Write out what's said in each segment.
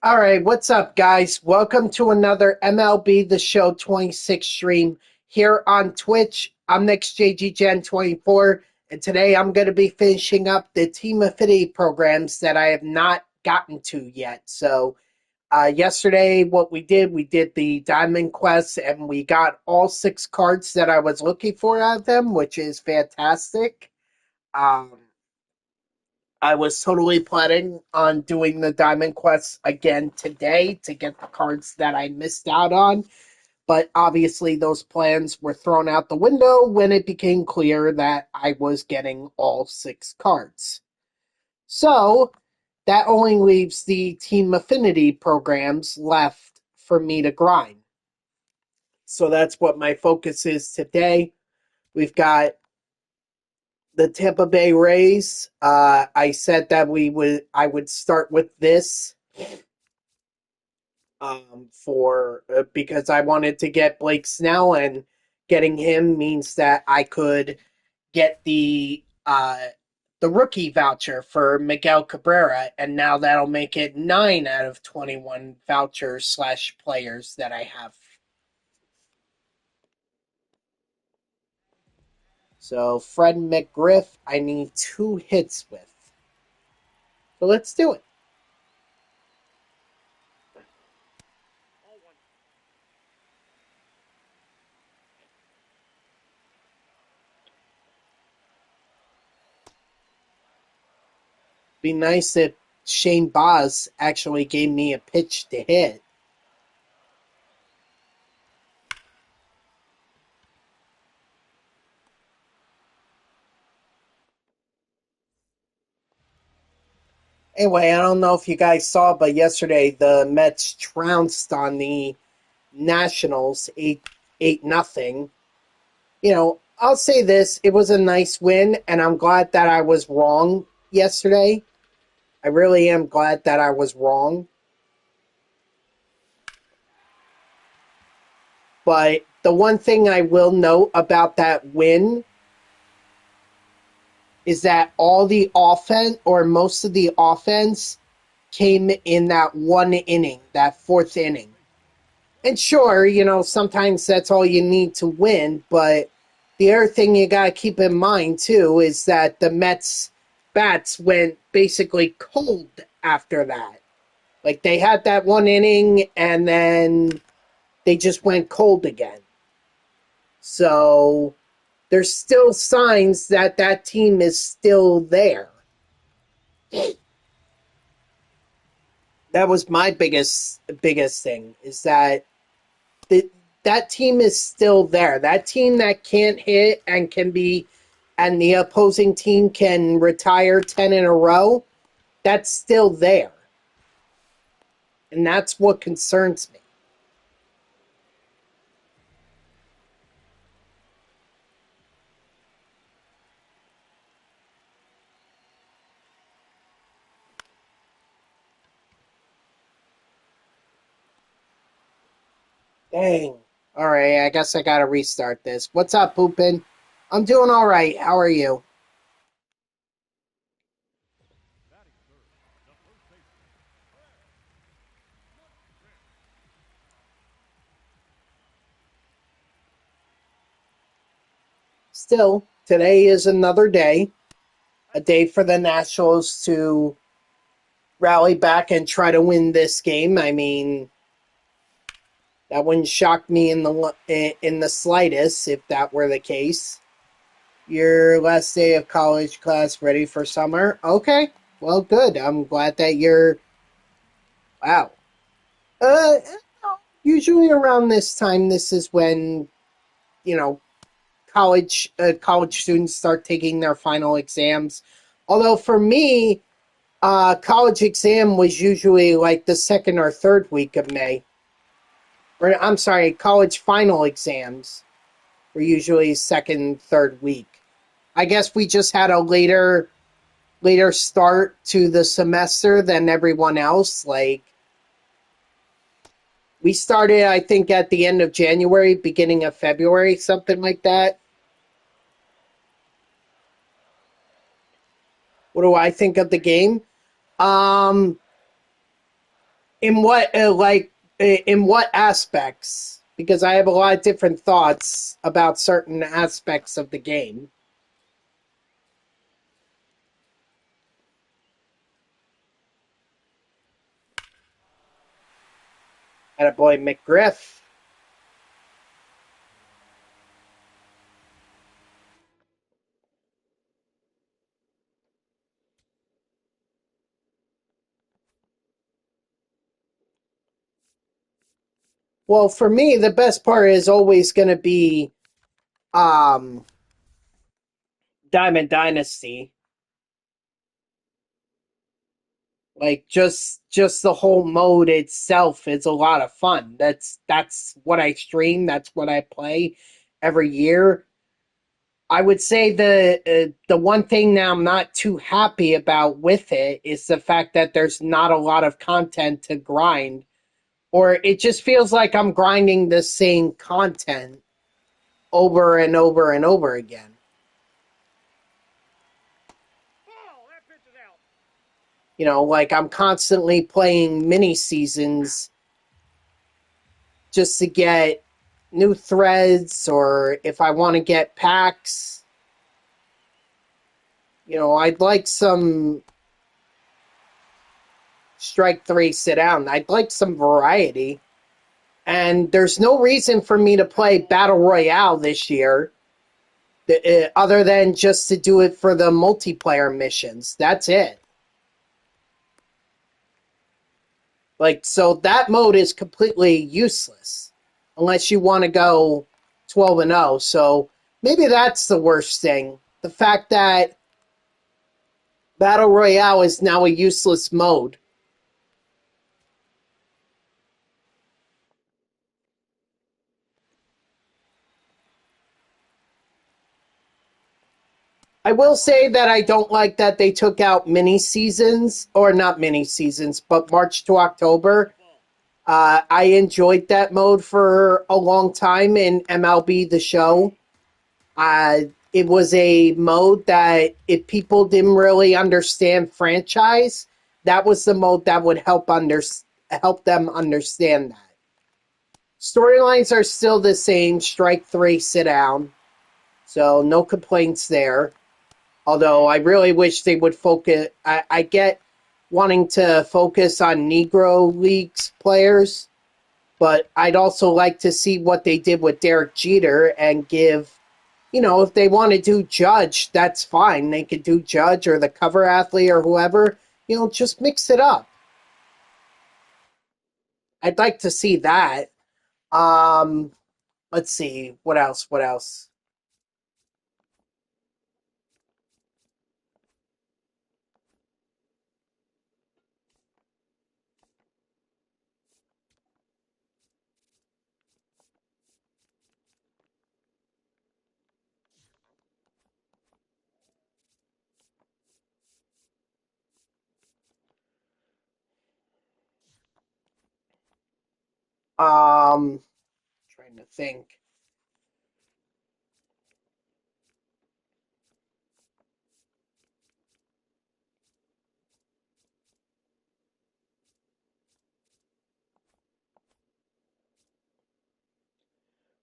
All right, what's up, guys? Welcome to another MLB The Show 26 stream here on Twitch. I'm NextJGGen24, and today I'm going to be finishing up the Team Affinity programs that I have not gotten to yet. So, yesterday, what we did the Diamond Quest, and we got all 6 cards that I was looking for out of them, which is fantastic. Um, I was totally planning on doing the Diamond Quest again today to get the cards that I missed out on, but obviously those plans were thrown out the window when it became clear that I was getting all 6 cards. So that only leaves the Team Affinity programs left for me to grind. So that's what my focus is today. We've got the Tampa Bay Rays. I said that I would start with this for because I wanted to get Blake Snell, and getting him means that I could get the rookie voucher for Miguel Cabrera, and now that'll make it 9 out of 21 vouchers slash players that I have. So Fred McGriff, I need 2 hits with. So let's do it. Be nice if Shane Baz actually gave me a pitch to hit. Anyway, I don't know if you guys saw, but yesterday the Mets trounced on the Nationals 8-0. You know, I'll say this, it was a nice win, and I'm glad that I was wrong yesterday. I really am glad that I was wrong. But the one thing I will note about that win is that all the offense, or most of the offense, came in that one inning, that 4th inning. And sure, you know, sometimes that's all you need to win, but the other thing you got to keep in mind, too, is that the Mets bats went basically cold after that. Like, they had that one inning, and then they just went cold again. So there's still signs that that team is still there. That was my biggest thing, is that that team is still there. That team that can't hit and and the opposing team can retire 10 in a row, that's still there. And that's what concerns me. Dang. All right, I guess I gotta restart this. What's up, Poopin? I'm doing all right. How are you? Still, today is another day, a day for the Nationals to rally back and try to win this game. I mean, that wouldn't shock me in the slightest if that were the case. Your last day of college class, ready for summer? Okay, well, good. I'm glad that you're. Wow. Uh, Usually around this time, this is when you know college students start taking their final exams. Although for me, college exam was usually like the 2nd or 3rd week of May. Or I'm sorry, college final exams were usually 2nd, 3rd week. I guess we just had a later start to the semester than everyone else. Like, we started, I think, at the end of January, beginning of February, something like that. What do I think of the game? Um, in what in what aspects? Because I have a lot of different thoughts about certain aspects of the game. Attaboy McGriff. Well, for me, the best part is always going to be um, Diamond Dynasty. Like just the whole mode itself is a lot of fun. That's what I stream. That's what I play every year. I would say the one thing that I'm not too happy about with it is the fact that there's not a lot of content to grind, or it just feels like I'm grinding the same content over and over and over again. You know, like I'm constantly playing mini seasons just to get new threads, or if I want to get packs. You know, I'd like some strike three, sit down. I'd like some variety. And there's no reason for me to play Battle Royale this year other than just to do it for the multiplayer missions. That's it. Like, so that mode is completely useless unless you want to go 12 and 0. So maybe that's the worst thing. The fact that Battle Royale is now a useless mode. I will say that I don't like that they took out mini seasons, or not mini seasons, but March to October. I enjoyed that mode for a long time in MLB The Show. It was a mode that if people didn't really understand franchise, that was the mode that would help them understand that. Storylines are still the same: strike three, sit down. So no complaints there. Although I really wish they would focus. I get wanting to focus on Negro Leagues players, but I'd also like to see what they did with Derek Jeter and give, you know, if they want to do Judge, that's fine. They could do Judge or the cover athlete or whoever. You know, just mix it up. I'd like to see that. Um, let's see. What else? What else? Trying to think.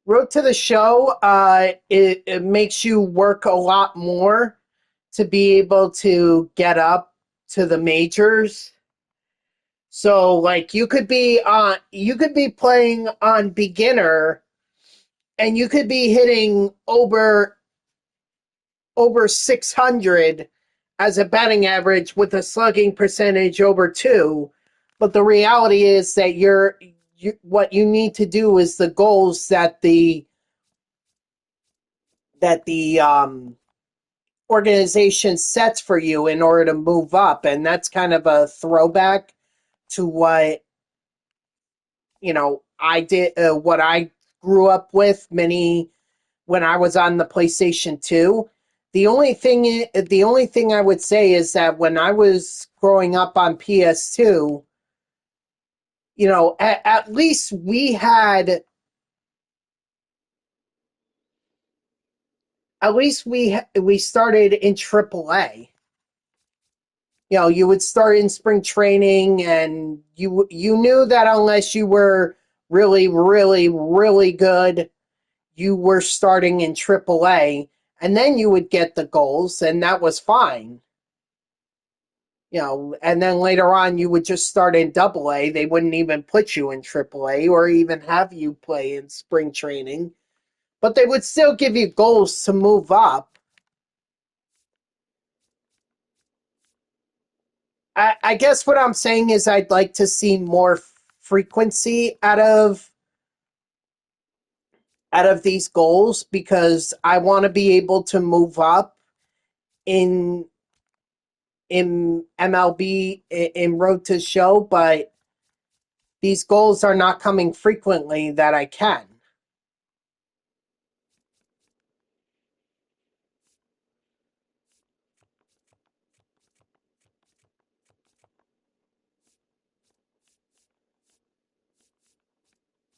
Road to the Show, it makes you work a lot more to be able to get up to the majors. So like you could be playing on beginner and you could be hitting over 600 as a batting average with a slugging percentage over 2. But the reality is that what you need to do is the goals that the organization sets for you in order to move up, and that's kind of a throwback to what, you know, I did, what I grew up with many when I was on the PlayStation 2. The only thing I would say is that when I was growing up on PS2, you know, at least we started in AAA. You would start in spring training, and you knew that unless you were really, really, really good, you were starting in AAA, and then you would get the goals, and that was fine. And then later on you would just start in AA. They wouldn't even put you in AAA or even have you play in spring training, but they would still give you goals to move up. I guess what I'm saying is I'd like to see more frequency out of these goals because I want to be able to move up in MLB in Road to Show, but these goals are not coming frequently that I can.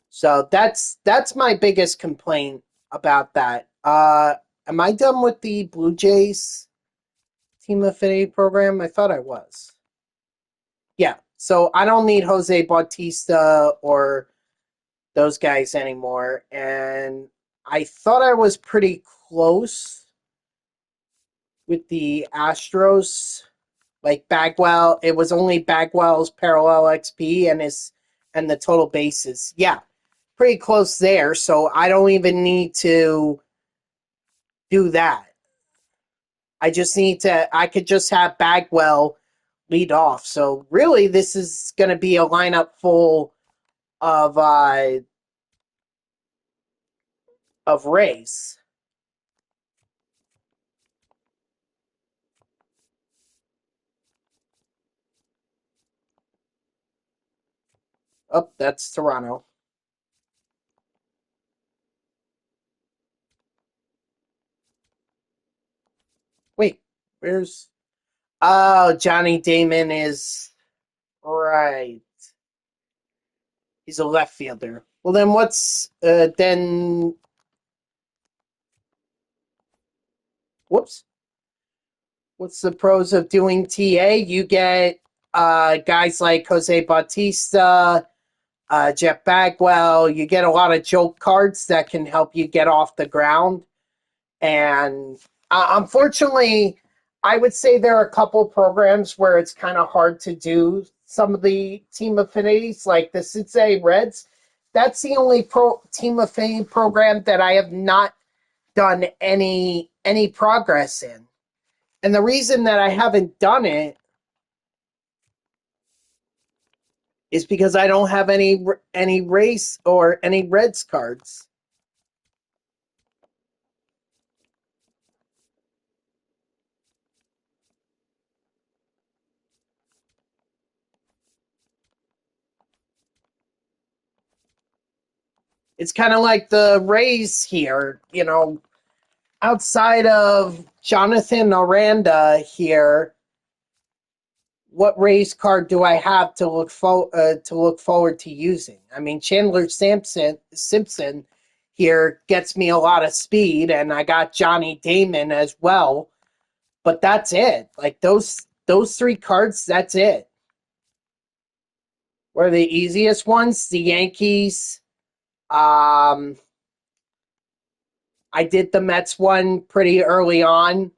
So that's my biggest complaint about that. Am I done with the Blue Jays Team Affinity Program? I thought I was. Yeah. So I don't need Jose Bautista or those guys anymore. And I thought I was pretty close with the Astros. Like Bagwell, it was only Bagwell's parallel XP and the total bases. Yeah, pretty close there. So I don't even need to do that. I could just have Bagwell lead off. So really, this is going to be a lineup full of uh, of Rays. Oh, that's Toronto. Wait, where's? Oh, Johnny Damon is right. He's a left fielder. Well, then what's then? Whoops. What's the pros of doing TA? You get guys like Jose Bautista, Jeff Bagwell. You get a lot of joke cards that can help you get off the ground. And unfortunately, I would say there are a couple programs where it's kind of hard to do some of the team affinities, like the Cincinnati Reds. That's the only team affinity program that I have not done any progress in. And the reason that I haven't done it is because I don't have any race or any Reds cards. It's kind of like the Rays here, outside of Jonathan Aranda here. What Rays card do I have to look forward to using? I mean, Chandler Simpson here gets me a lot of speed, and I got Johnny Damon as well. But that's it. Like those three cards, that's it. What are the easiest ones? The Yankees. Um, I did the Mets one pretty early on.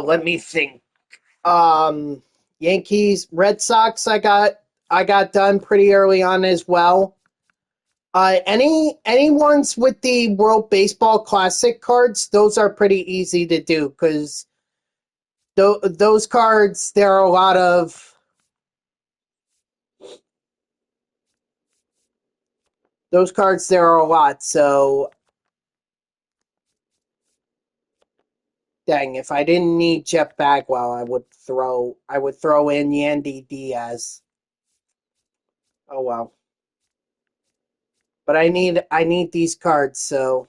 Let me think. Um, Yankees, Red Sox. I got done pretty early on as well. Any ones with the World Baseball Classic cards? Those are pretty easy to do because those cards there are a lot of those cards. There are a lot. So dang, if I didn't need Jeff Bagwell, I would throw in Yandy Diaz. Oh well. But I need these cards, so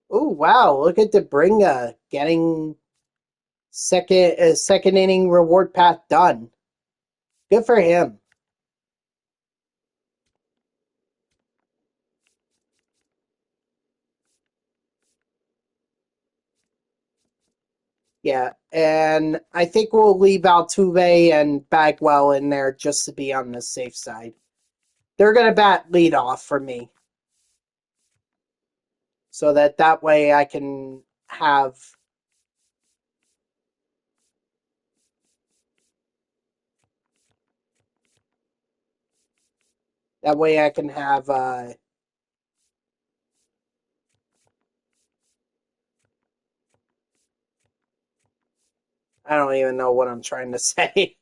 oh wow, look at DeBringa getting second inning reward path done. Good for him. Yeah, and I think we'll leave Altuve and Bagwell in there just to be on the safe side. They're gonna bat lead off for me, so that way I can have that way I can have I don't even know what I'm trying to say.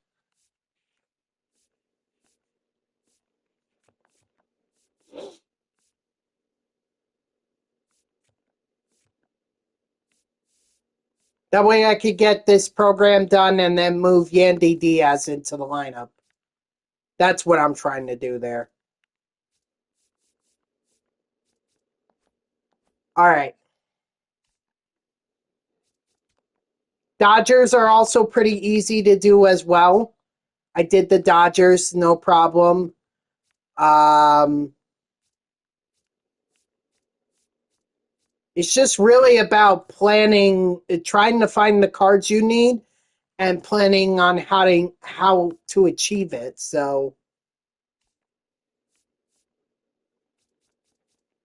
That way I could get this program done and then move Yandy Diaz into the lineup. That's what I'm trying to do there. All right. Dodgers are also pretty easy to do as well. I did the Dodgers, no problem. It's just really about planning, trying to find the cards you need and planning on how to achieve it. So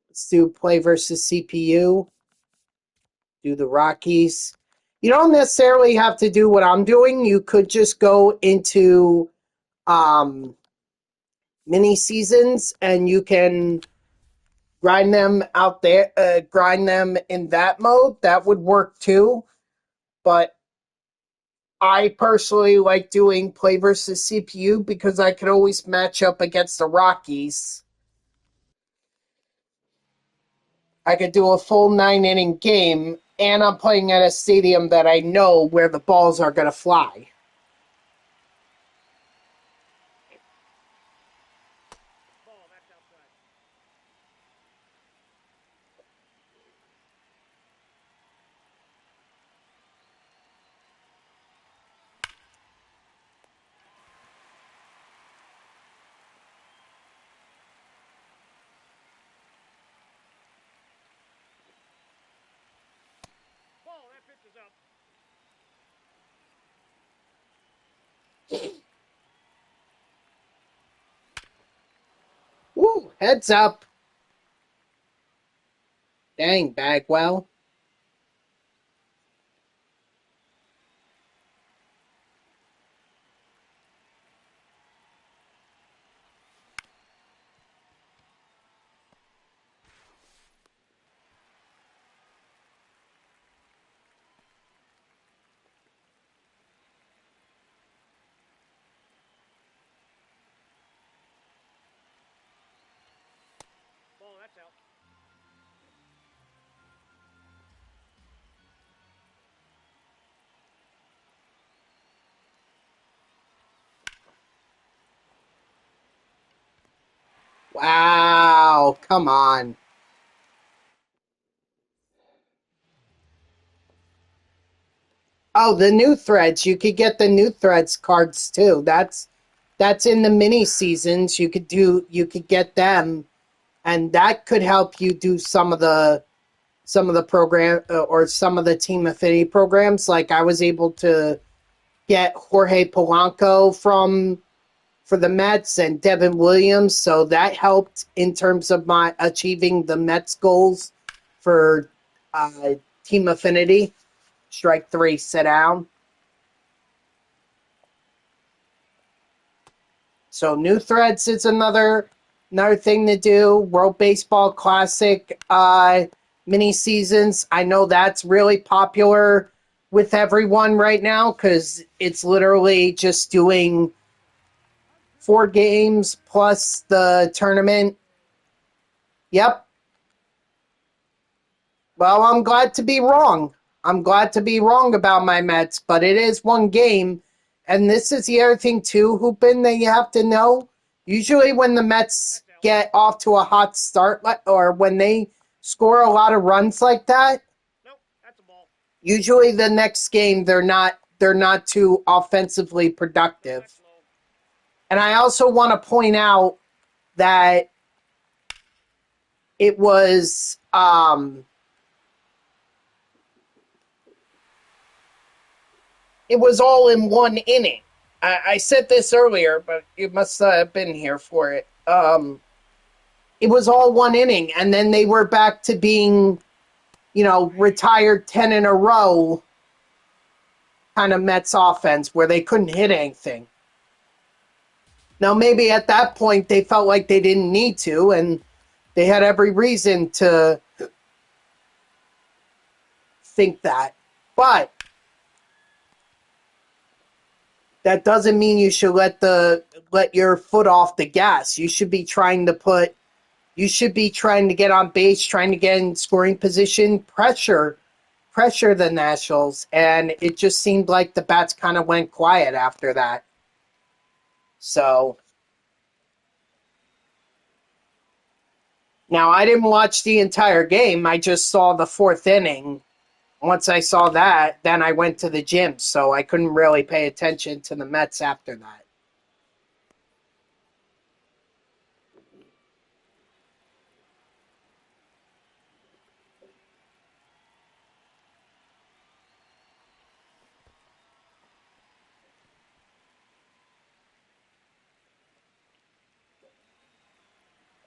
let's do play versus CPU, do the Rockies. You don't necessarily have to do what I'm doing. You could just go into um, mini seasons and you can grind them out there, grind them in that mode. That would work too. But I personally like doing play versus CPU because I could always match up against the Rockies. I could do a full 9 inning game, and I'm playing at a stadium that I know where the balls are going to fly. Woo, heads up. Dang, Bagwell. Wow, come on. Oh, the new threads. You could get the new threads cards too. That's in the mini seasons. You could get them and that could help you do some of the program or some of the team affinity programs. Like I was able to get Jorge Polanco from for the Mets and Devin Williams, so that helped in terms of my achieving the Mets goals for uh, team affinity. Strike three, sit down. So new threads is another thing to do. World Baseball Classic mini seasons. I know that's really popular with everyone right now because it's literally just doing 4 games plus the tournament. Yep. Well, I'm glad to be wrong. I'm glad to be wrong about my Mets, but it is one game. And this is the other thing, too, Hoopin, that you have to know. Usually, when the Mets get off to a hot start, or when they score a lot of runs like that, usually the next game they're not too offensively productive. And I also want to point out that it was it was all in one inning. I said this earlier, but you must have been here for it. It was all one inning, and then they were back to being, retired 10 in a row kind of Mets offense where they couldn't hit anything. Now, maybe at that point they felt like they didn't need to, and they had every reason to think that. But that doesn't mean you should let your foot off the gas. You should be trying to get on base, trying to get in scoring position, pressure the Nationals, and it just seemed like the bats kind of went quiet after that. So now I didn't watch the entire game. I just saw the fourth inning. Once I saw that, then I went to the gym, so I couldn't really pay attention to the Mets after that.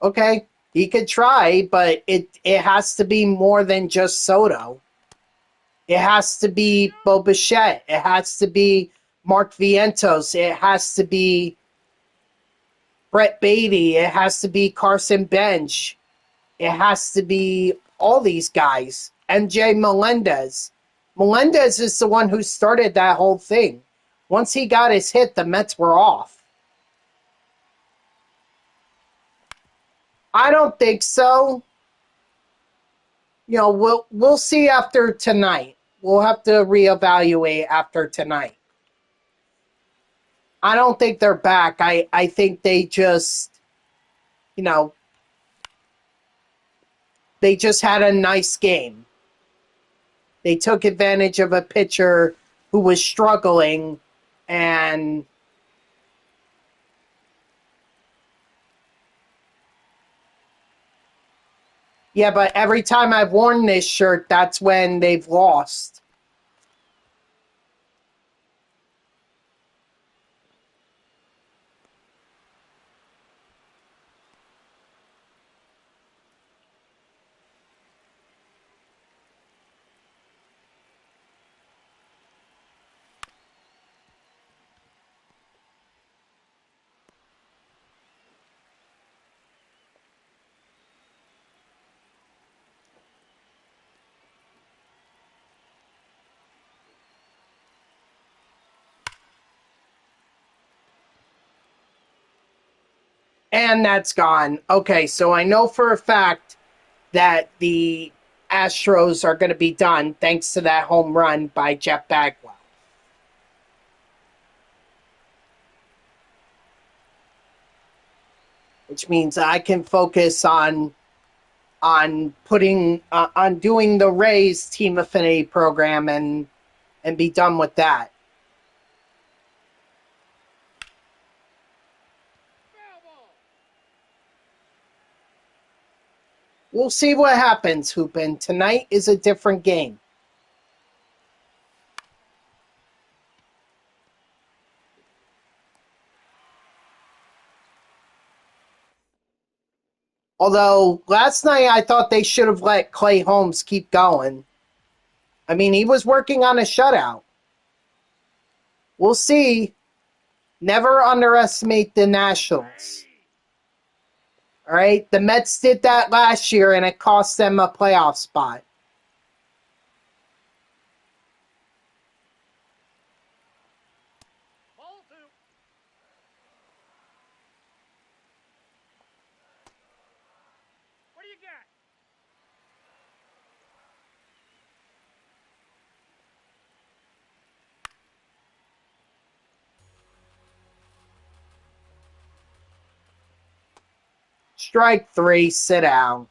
Okay, he could try, but it has to be more than just Soto. It has to be Bo Bichette. It has to be Mark Vientos. It has to be Brett Beatty. It has to be Carson Bench. It has to be all these guys. MJ Melendez. Melendez is the one who started that whole thing. Once he got his hit, the Mets were off. I don't think so. We'll see after tonight. We'll have to reevaluate after tonight. I don't think they're back. I think you know, they just had a nice game. They took advantage of a pitcher who was struggling, and yeah, but every time I've worn this shirt, that's when they've lost. And that's gone. Okay, so I know for a fact that the Astros are going to be done thanks to that home run by Jeff Bagwell. Which means I can focus on doing the Rays Team Affinity Program and be done with that. We'll see what happens, Hoopin. Tonight is a different game. Although last night I thought they should have let Clay Holmes keep going. I mean, he was working on a shutout. We'll see. Never underestimate the Nationals. All right? The Mets did that last year, and it cost them a playoff spot. Strike three, sit down.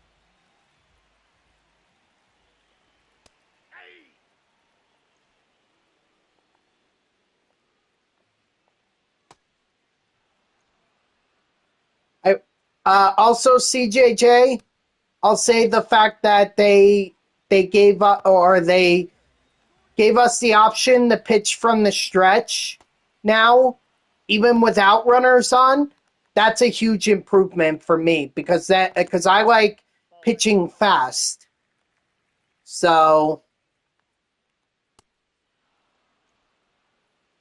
Also, CJJ, I'll say the fact that they gave up, or they gave us the option to pitch from the stretch now, even without runners on. That's a huge improvement for me because I like pitching fast. So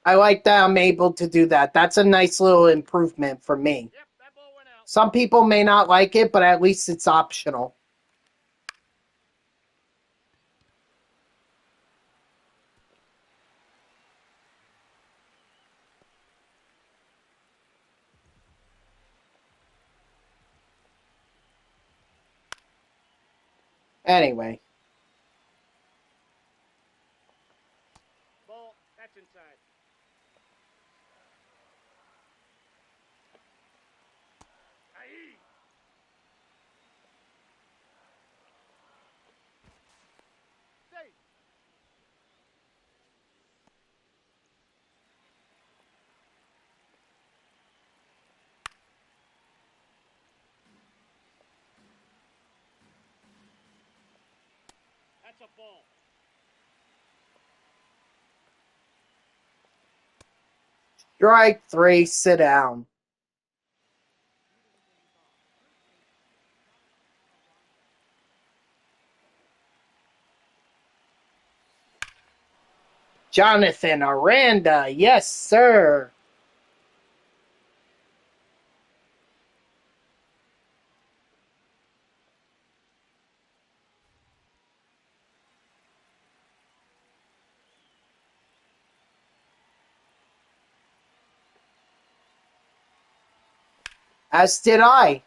I like that I'm able to do that. That's a nice little improvement for me. Some people may not like it, but at least it's optional. Anyway. Ball, that's inside. Aye. Safe. That's a ball. Strike three, sit down. Jonathan Aranda, yes, sir. As did I.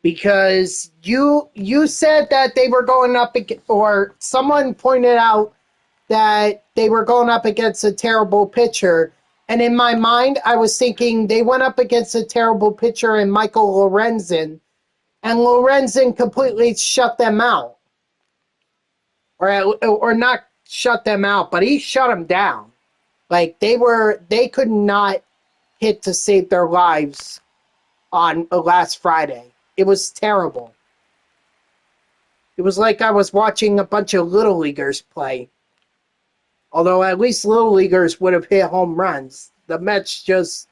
Because you said that they were going up or someone pointed out that they were going up against a terrible pitcher, and in my mind I was thinking they went up against a terrible pitcher in Michael Lorenzen, and Lorenzen completely shut them out, or not shut them out, but he shut them down. Like they could not hit to save their lives on last Friday. It was terrible. It was like I was watching a bunch of little leaguers play. Although at least little leaguers would have hit home runs. The Mets just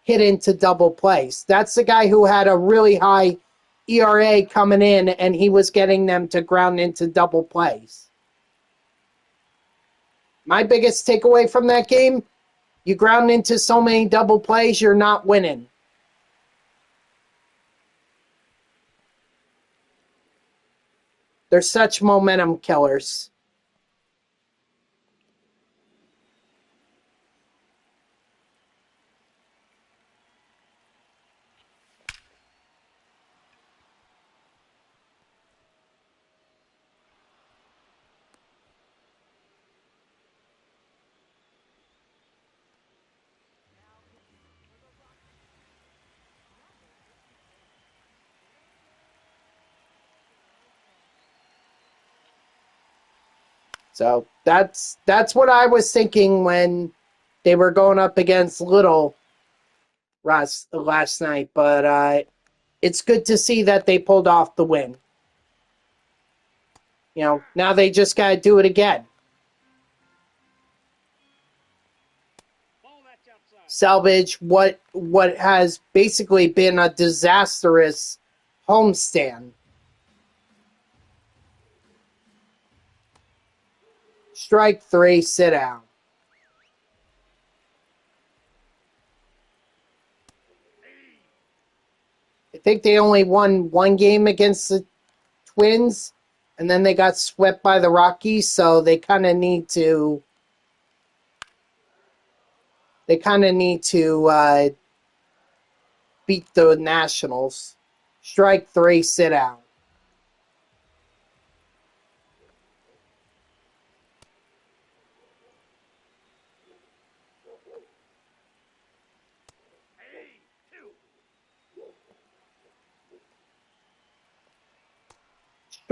hit into double plays. That's the guy who had a really high ERA coming in, and he was getting them to ground into double plays. My biggest takeaway from that game, you ground into so many double plays, you're not winning. They're such momentum killers. So that's what I was thinking when they were going up against Little last night. But it's good to see that they pulled off the win. You know, now they just got to do it again. Ball, that's outside. Salvage what has basically been a disastrous homestand. Strike three, sit down. I think they only won one game against the Twins, and then they got swept by the Rockies, so they kind of need to beat the Nationals. Strike three, sit down.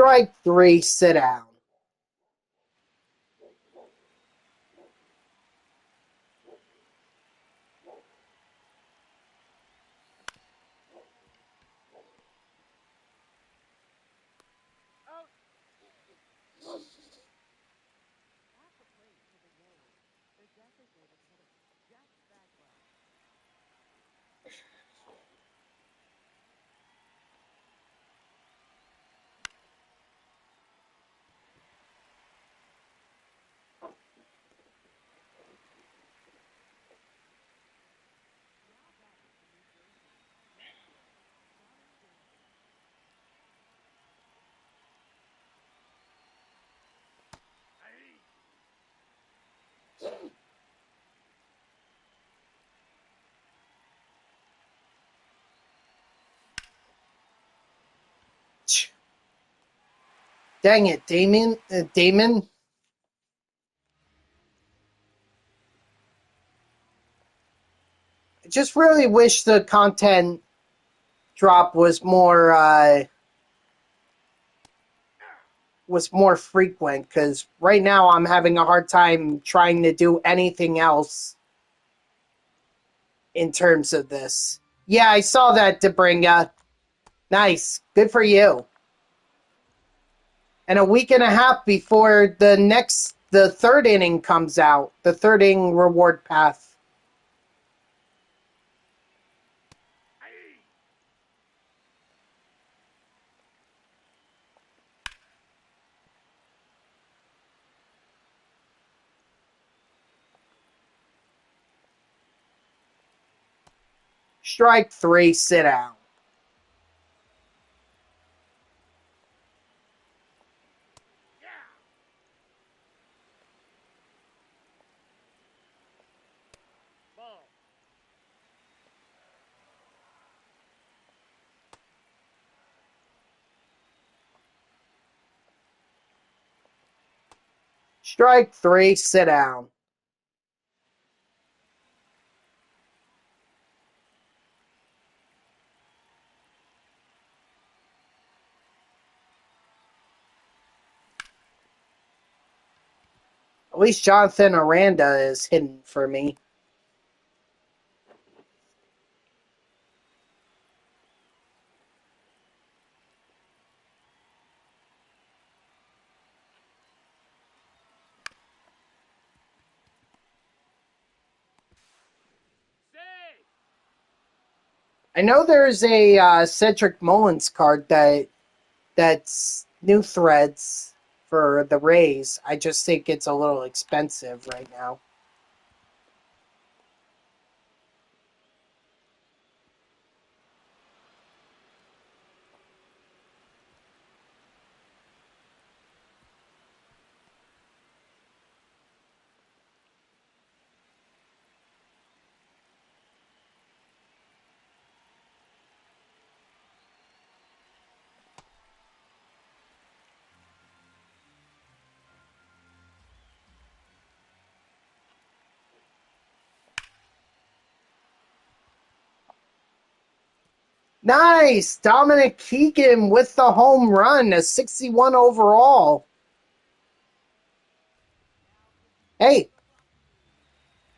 Strike three, sit down. Out. Dang it, Damon. I just really wish the content drop was more frequent, because right now I'm having a hard time trying to do anything else in terms of this. Yeah, I saw that, Debringa. Nice. Good for you. And a week and a half before the third inning comes out, the third inning reward path. Strike three, sit down. Ball. Strike three, sit down. At least Jonathan Aranda is hidden for me. Save. I know there's a Cedric Mullins card that's new threads for the Rays. I just think it's a little expensive right now. Nice! Dominic Keegan with the home run, a 61 overall. Hey,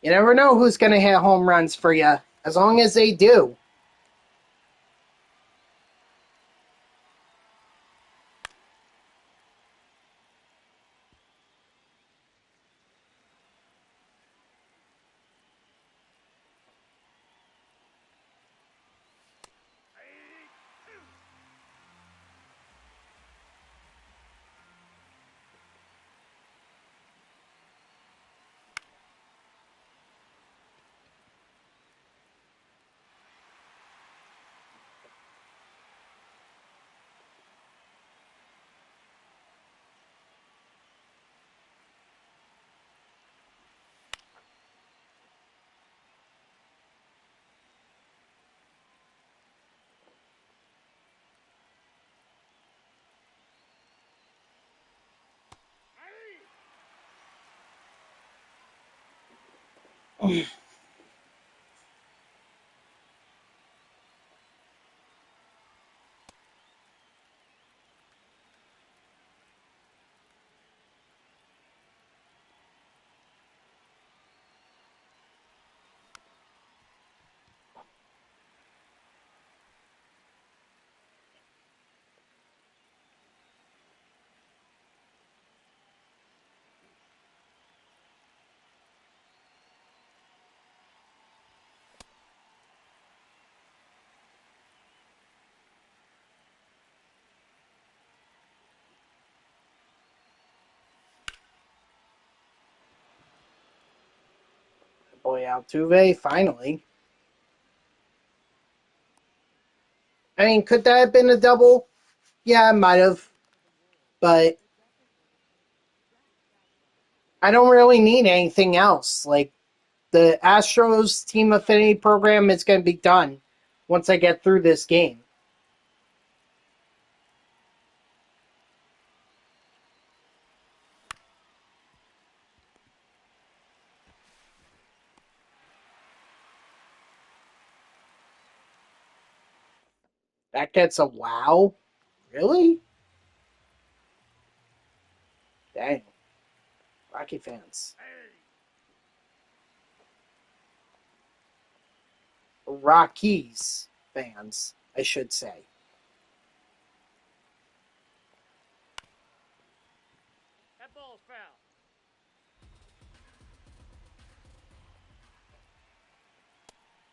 you never know who's going to hit home runs for you, as long as they do. Boy, Altuve, finally. I mean, could that have been a double? Yeah, it might have. But I don't really need anything else. Like, the Astros Team Affinity Program is going to be done once I get through this game. That gets a wow? Really? Dang. Rocky fans. Rockies fans, I should say. That ball's foul.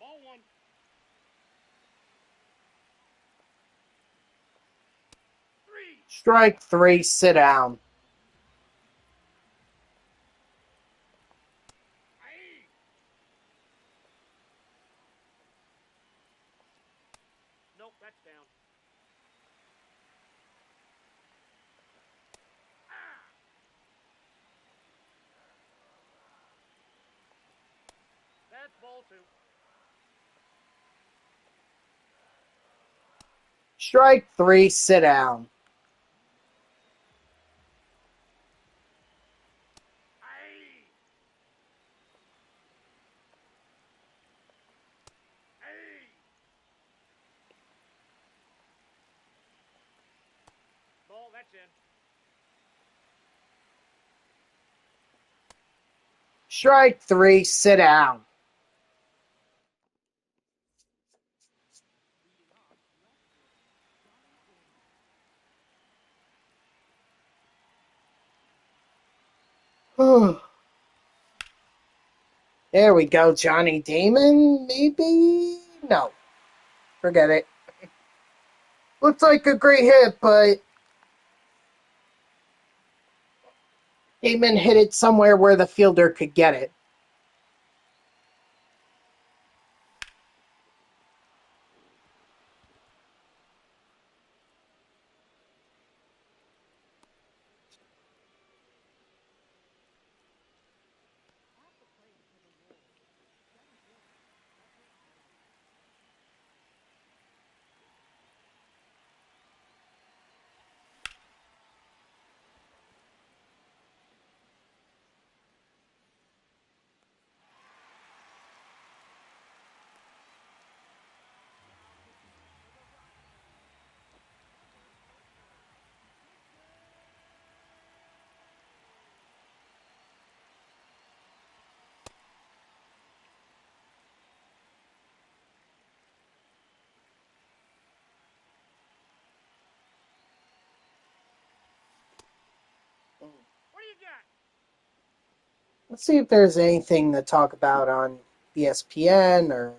Ball one. Three. Strike three, sit down. Aye. Nope, that's down. That's ball two. Strike three, sit down. Aye. Aye. Ball, that's in. Strike three, sit down. There we go, Johnny Damon, maybe? No, forget it. Looks like a great hit, but Damon hit it somewhere where the fielder could get it. What do you got? Let's see if there's anything to talk about on ESPN or...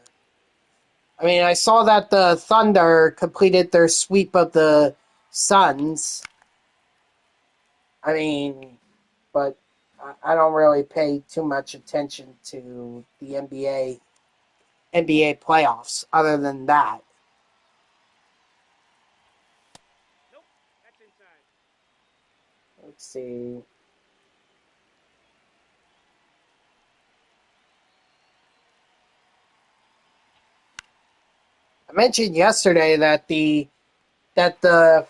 I mean, I saw that the Thunder completed their sweep of the Suns. I mean, but I don't really pay too much attention to the NBA playoffs other than that. Nope, that's inside. Let's see. I mentioned yesterday that the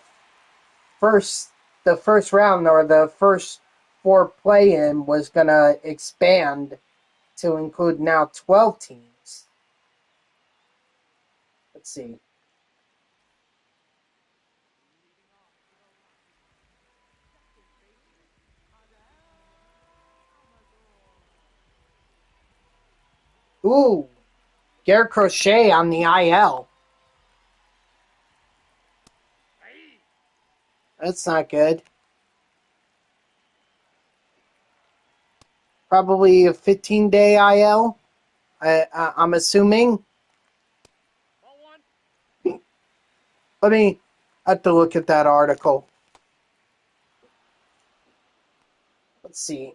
first the first round or the first four play-in was gonna expand to include now 12 teams. Let's see. Ooh, Garrett Crochet on the IL. Aye. That's not good. Probably a 15-day IL. I'm assuming. Ball one. Let me have to look at that article. Let's see.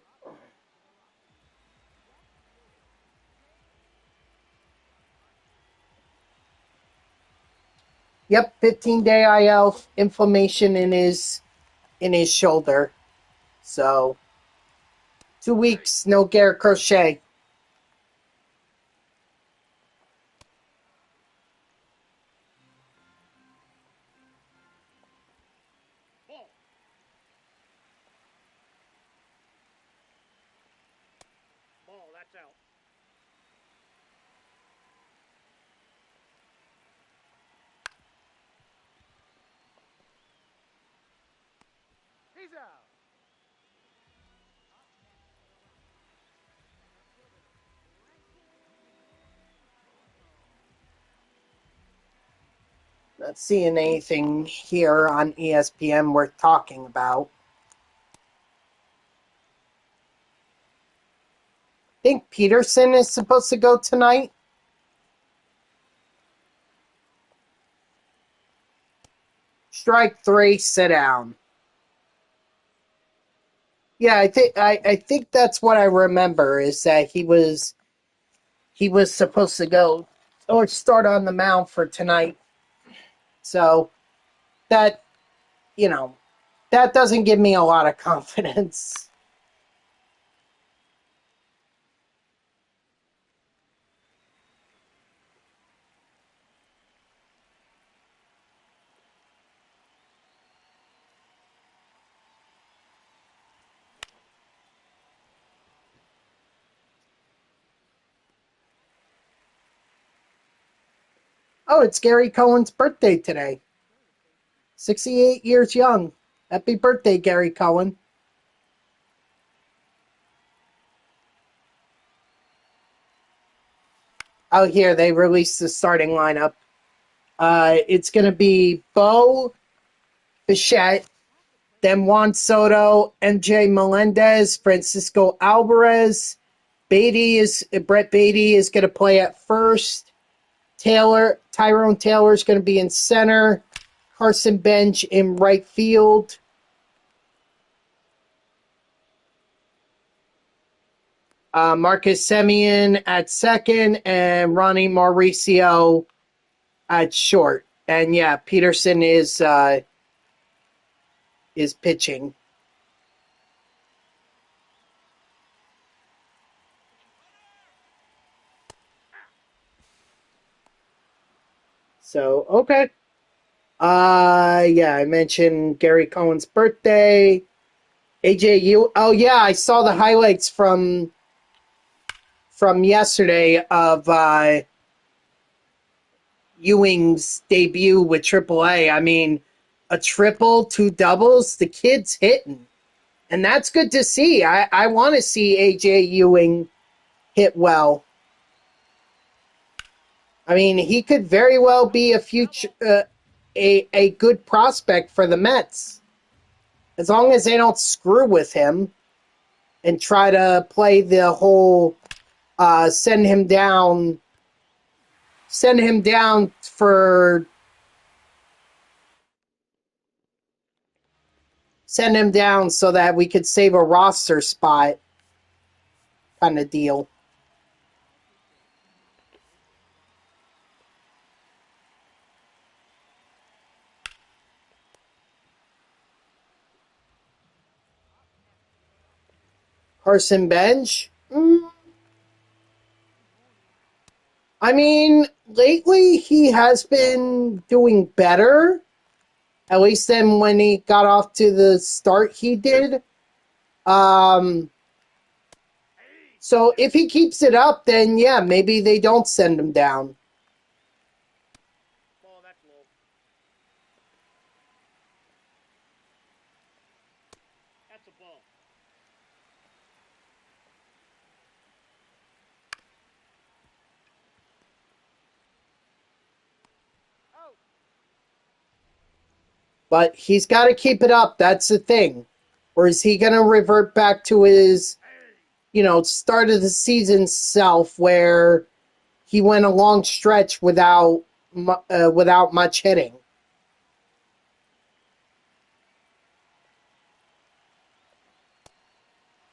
Yep, 15-day IL, inflammation in his shoulder. So 2 weeks, no Garrett Crochet. Ball. Ball, that's out. He's out. Not seeing anything here on ESPN worth talking about. I think Peterson is supposed to go tonight. Strike 3, sit down. Yeah, I think that's what I remember is that he was supposed to go or start on the mound for tonight. So that that doesn't give me a lot of confidence. Oh, it's Gary Cohen's birthday today. 68 years young. Happy birthday, Gary Cohen. Oh, here, they released the starting lineup. It's going to be Bo Bichette, then Juan Soto, MJ Melendez, Francisco Alvarez. Brett Beatty is going to play at first. Tyrone Taylor is going to be in center. Carson Bench in right field. Marcus Semien at second, and Ronnie Mauricio at short. And yeah, Peterson is pitching. So okay. Yeah, I mentioned Gary Cohen's birthday. AJU. Oh yeah, I saw the highlights from yesterday of Ewing's debut with AAA. I mean, a triple, 2 doubles. The kid's hitting, and that's good to see. I want to see AJ Ewing hit well. I mean, he could very well be a future a good prospect for the Mets, as long as they don't screw with him and try to play the whole send him down for send him down so that we could save a roster spot kind of deal. Carson Bench. I mean, lately he has been doing better, at least than when he got off to the start he did. So if he keeps it up, then yeah, maybe they don't send him down. Ball, that's low. That's a ball. Out. But he's got to keep it up. That's the thing. Or is he going to revert back to his, start of the season self where he went a long stretch without much hitting?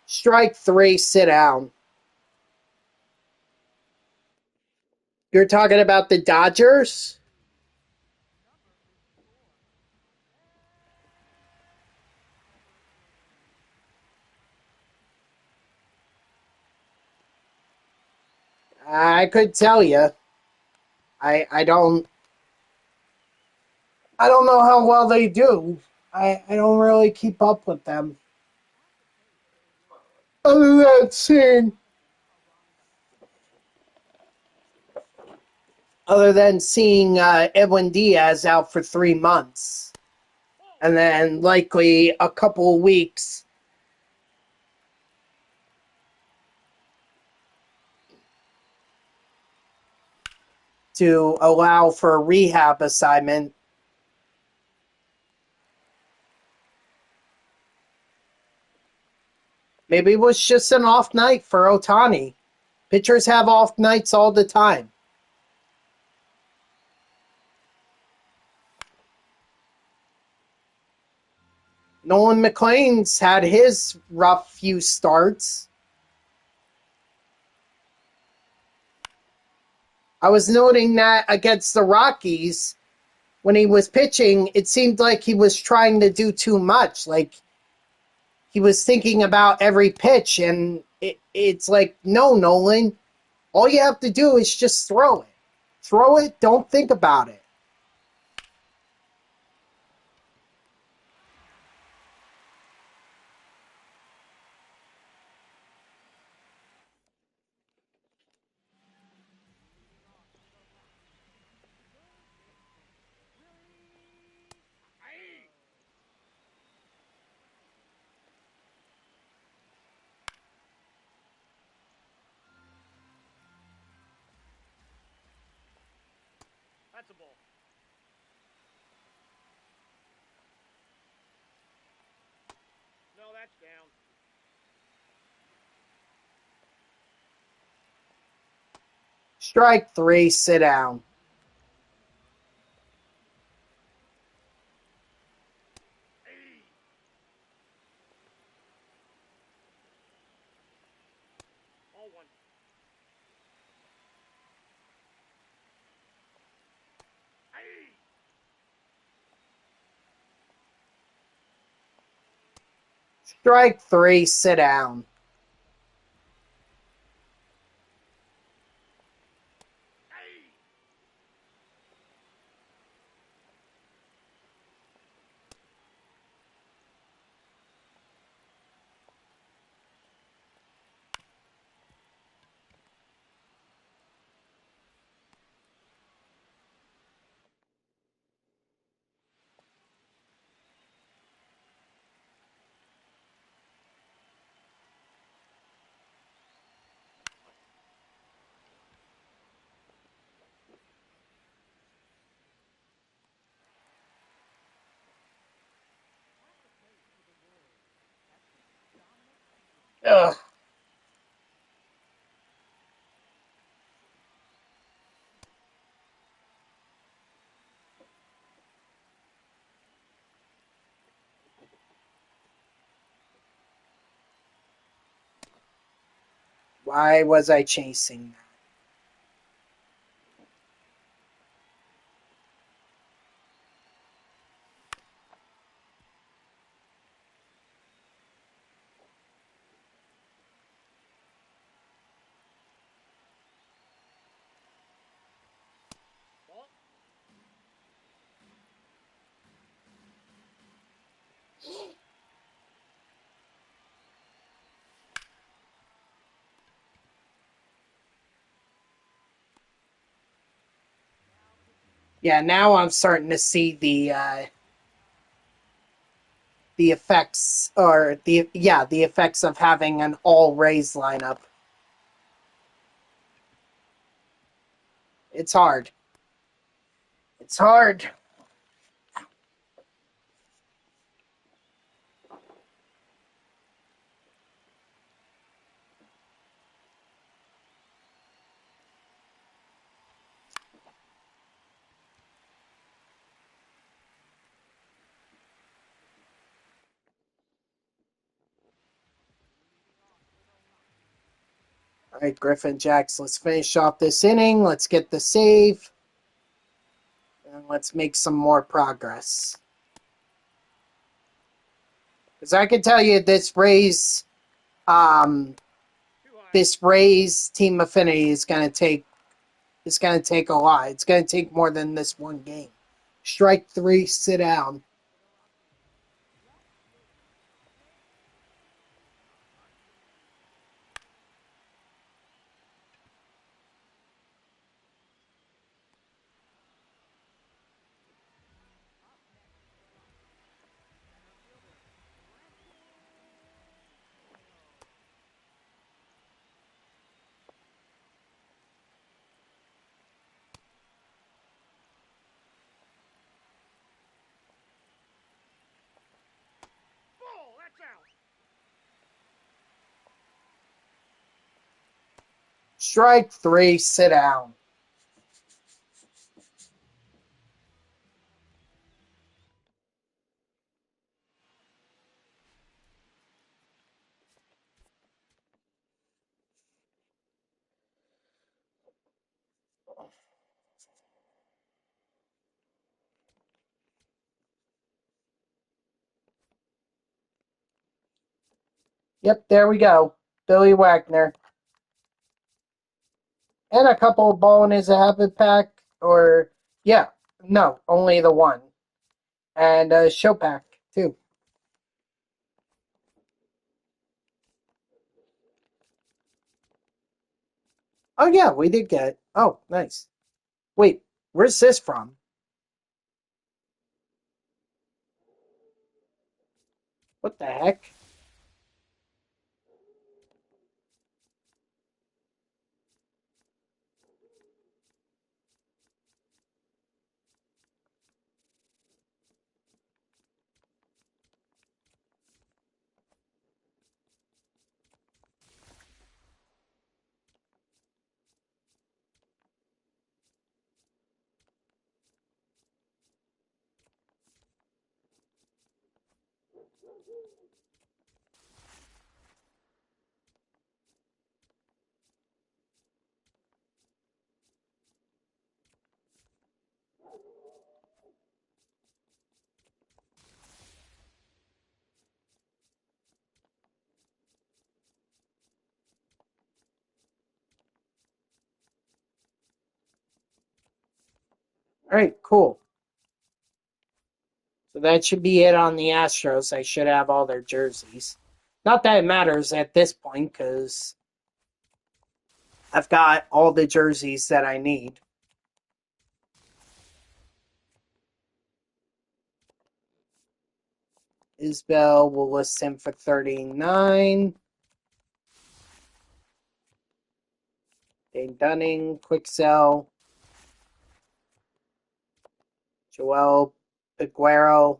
Strike 3, sit down. You're talking about the Dodgers? I could tell you. I don't know how well they do. I don't really keep up with them. Other than seeing Edwin Diaz out for 3 months, and then likely a couple of weeks to allow for a rehab assignment. Maybe it was just an off night for Ohtani. Pitchers have off nights all the time. Nolan McLean's had his rough few starts. I was noting that against the Rockies, when he was pitching, it seemed like he was trying to do too much. Like, he was thinking about every pitch, and it's like, no, Nolan, all you have to do is just throw it. Throw it, don't think about it. That's a ball. No, that's down. Strike 3, sit down. All one. Strike 3, sit down. Ugh. Why was I chasing that? Ball. Yeah, now I'm starting to see the effects, or the effects of having an all Rays lineup. It's hard. It's hard. All right, Griffin Jacks, let's finish off this inning. Let's get the save. And let's make some more progress. Because I can tell you this Rays Too high. this Rays Team Affinity is going to take a lot. It's going to take more than this one game. Strike 3, sit down. Ball, that's out. Strike 3, sit down. Yep, there we go. Billy Wagner. And a couple of ball in his habit pack. Or, yeah, no, only the one. And a show pack, too. Oh, yeah, we did get it. Oh, nice. Wait, where's this from? What the heck? All right, cool. So that should be it on the Astros. I should have all their jerseys. Not that it matters at this point, because I've got all the jerseys that I need. Isbell will list him for 39. Dane Dunning, quick sell. Joel Peguero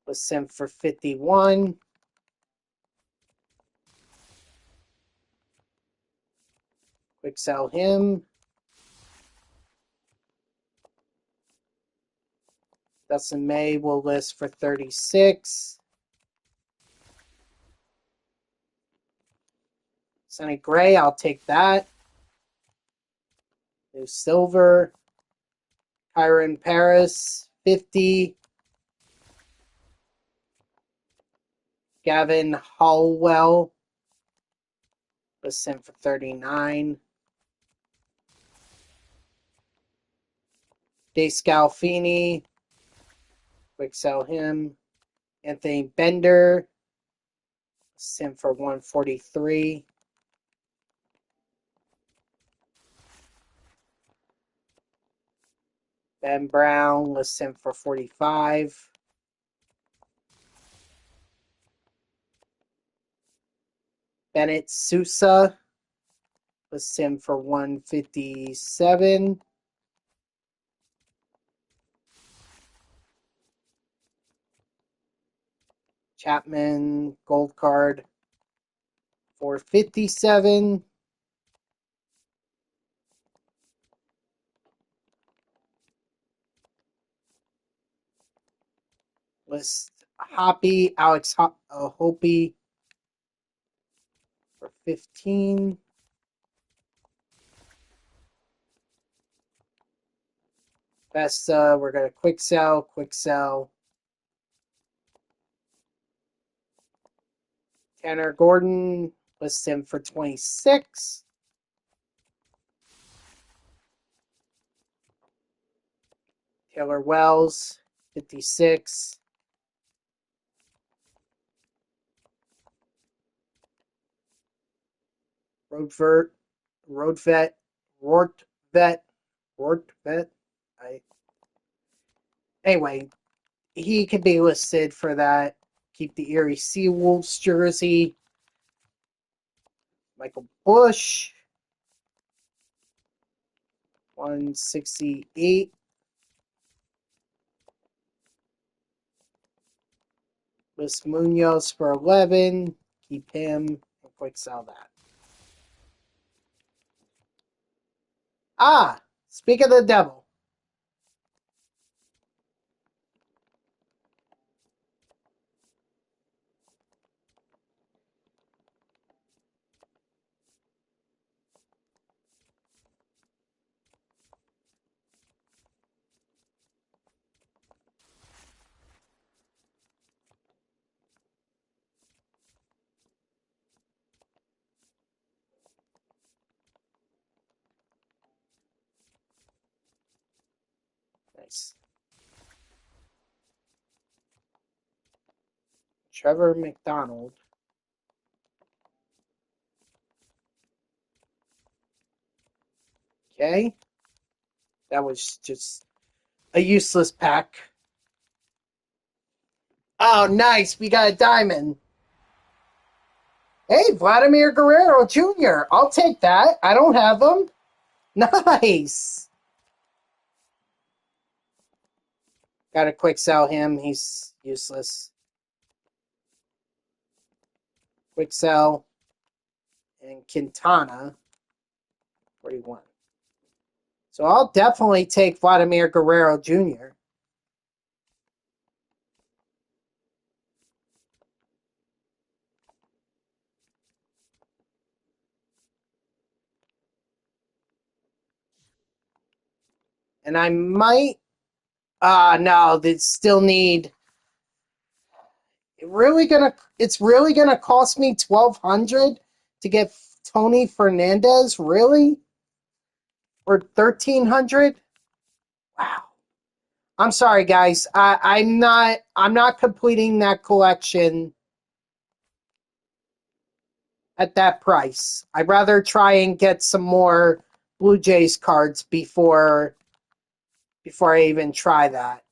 lists him for 51. Quick sell him. Dustin May will list for 36. Sonny Gray, I'll take that. New Silver. Kyron Paris, 50. Gavin Hallwell lists him for 39. Dave Scalfini, quick sell him. Anthony Bender, lists him for 143. Ben Brown lists him for 45. Bennett Sousa lists him for 157. Chapman gold card for 57. List Hoppy, Alex Hoppy for 15. Vesta, we're going to quick sell. Tanner Gordon List him for 26. Taylor Wells, 56. Roadvet. Anyway, he could be listed for that. Keep the Erie Seawolves jersey. Michael Bush, 168. Luis Munoz for 11. Keep him and quick sell that. Ah, speak of the devil. Nice. Trevor McDonald. Okay. That was just a useless pack. Oh, nice. We got a diamond. Hey, Vladimir Guerrero Jr. I'll take that. I don't have him. Nice. Got to quick sell him. He's useless. Quick sell. And Quintana, 41. So I'll definitely take Vladimir Guerrero Jr. And I might... no, they still need... It's really gonna cost me $1,200 to get Tony Fernandez? Really? Or $1,300? Wow. I'm sorry, guys. I'm not completing that collection at that price. I'd rather try and get some more Blue Jays cards before I even try that.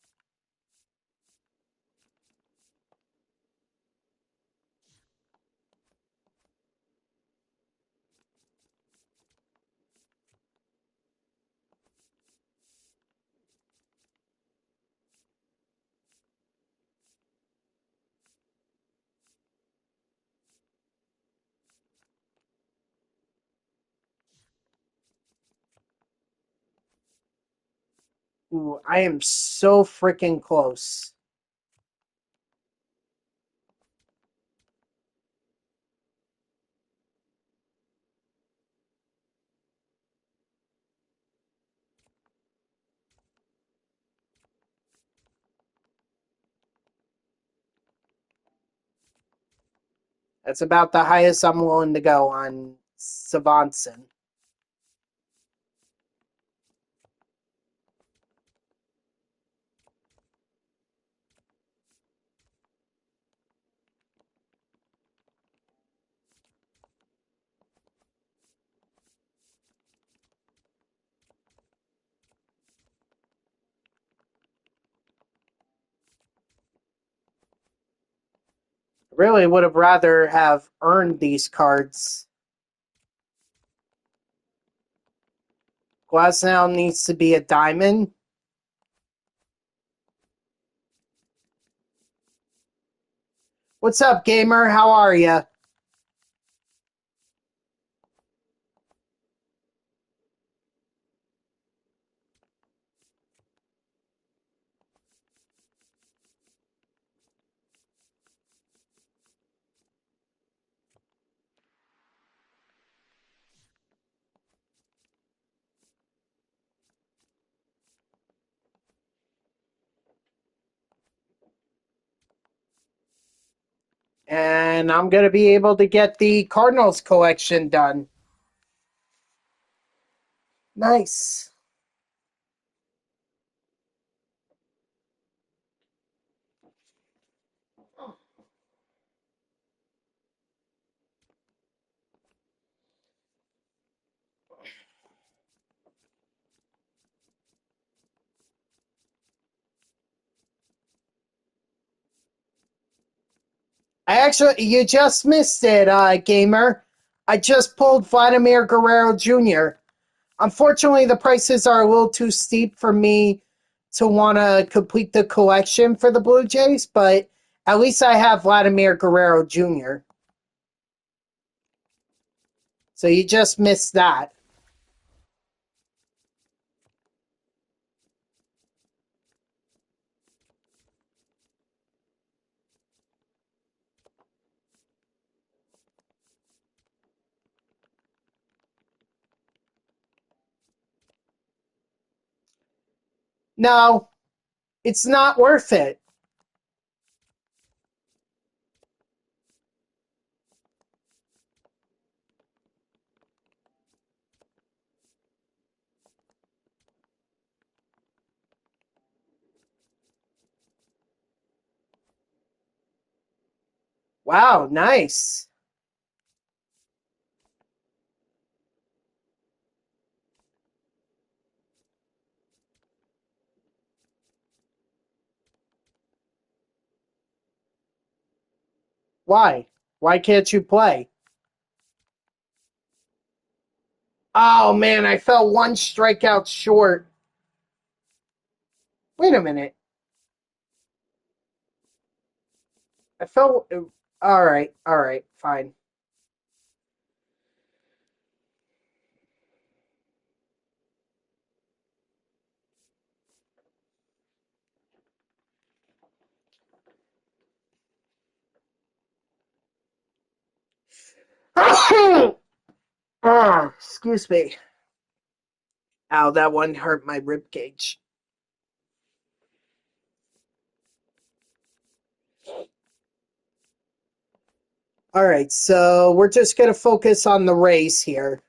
Ooh, I am so freaking close. That's about the highest I'm willing to go on Savantson. Really would have rather have earned these cards. Glasnow needs to be a diamond. What's up, gamer? How are ya? And and I'm going to be able to get the Cardinals collection done. Nice. You just missed it, gamer. I just pulled Vladimir Guerrero Jr. Unfortunately, the prices are a little too steep for me to want to complete the collection for the Blue Jays, but at least I have Vladimir Guerrero Jr. So you just missed that. No, it's not worth it. Wow, nice. Why? Why can't you play? Oh man, I fell one strikeout short. Wait a minute. I fell. All right, fine. Excuse me. Ow, that one hurt my rib cage. All right, so we're just going to focus on the Rays here.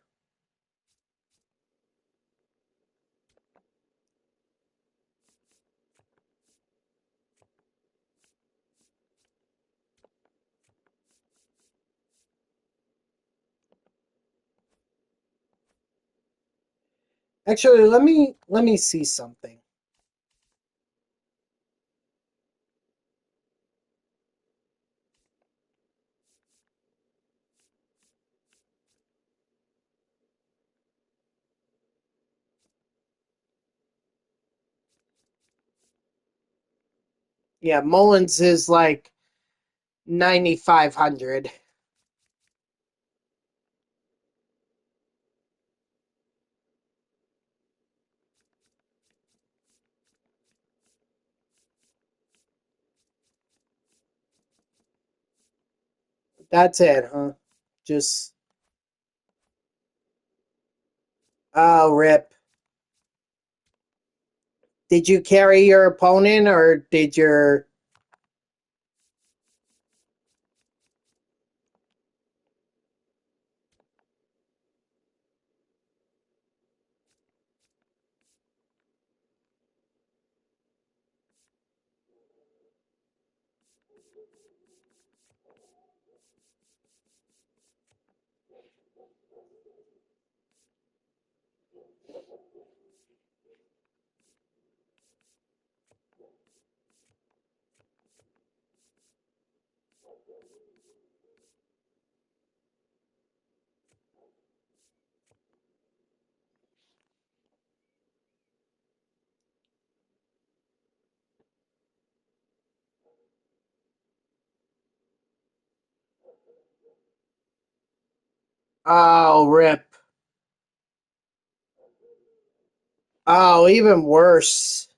Actually, let me see something. Yeah, Mullins is like 9,500. That's it, huh? Just oh, rip. Did you carry your opponent or did your oh, rip. Oh, even worse.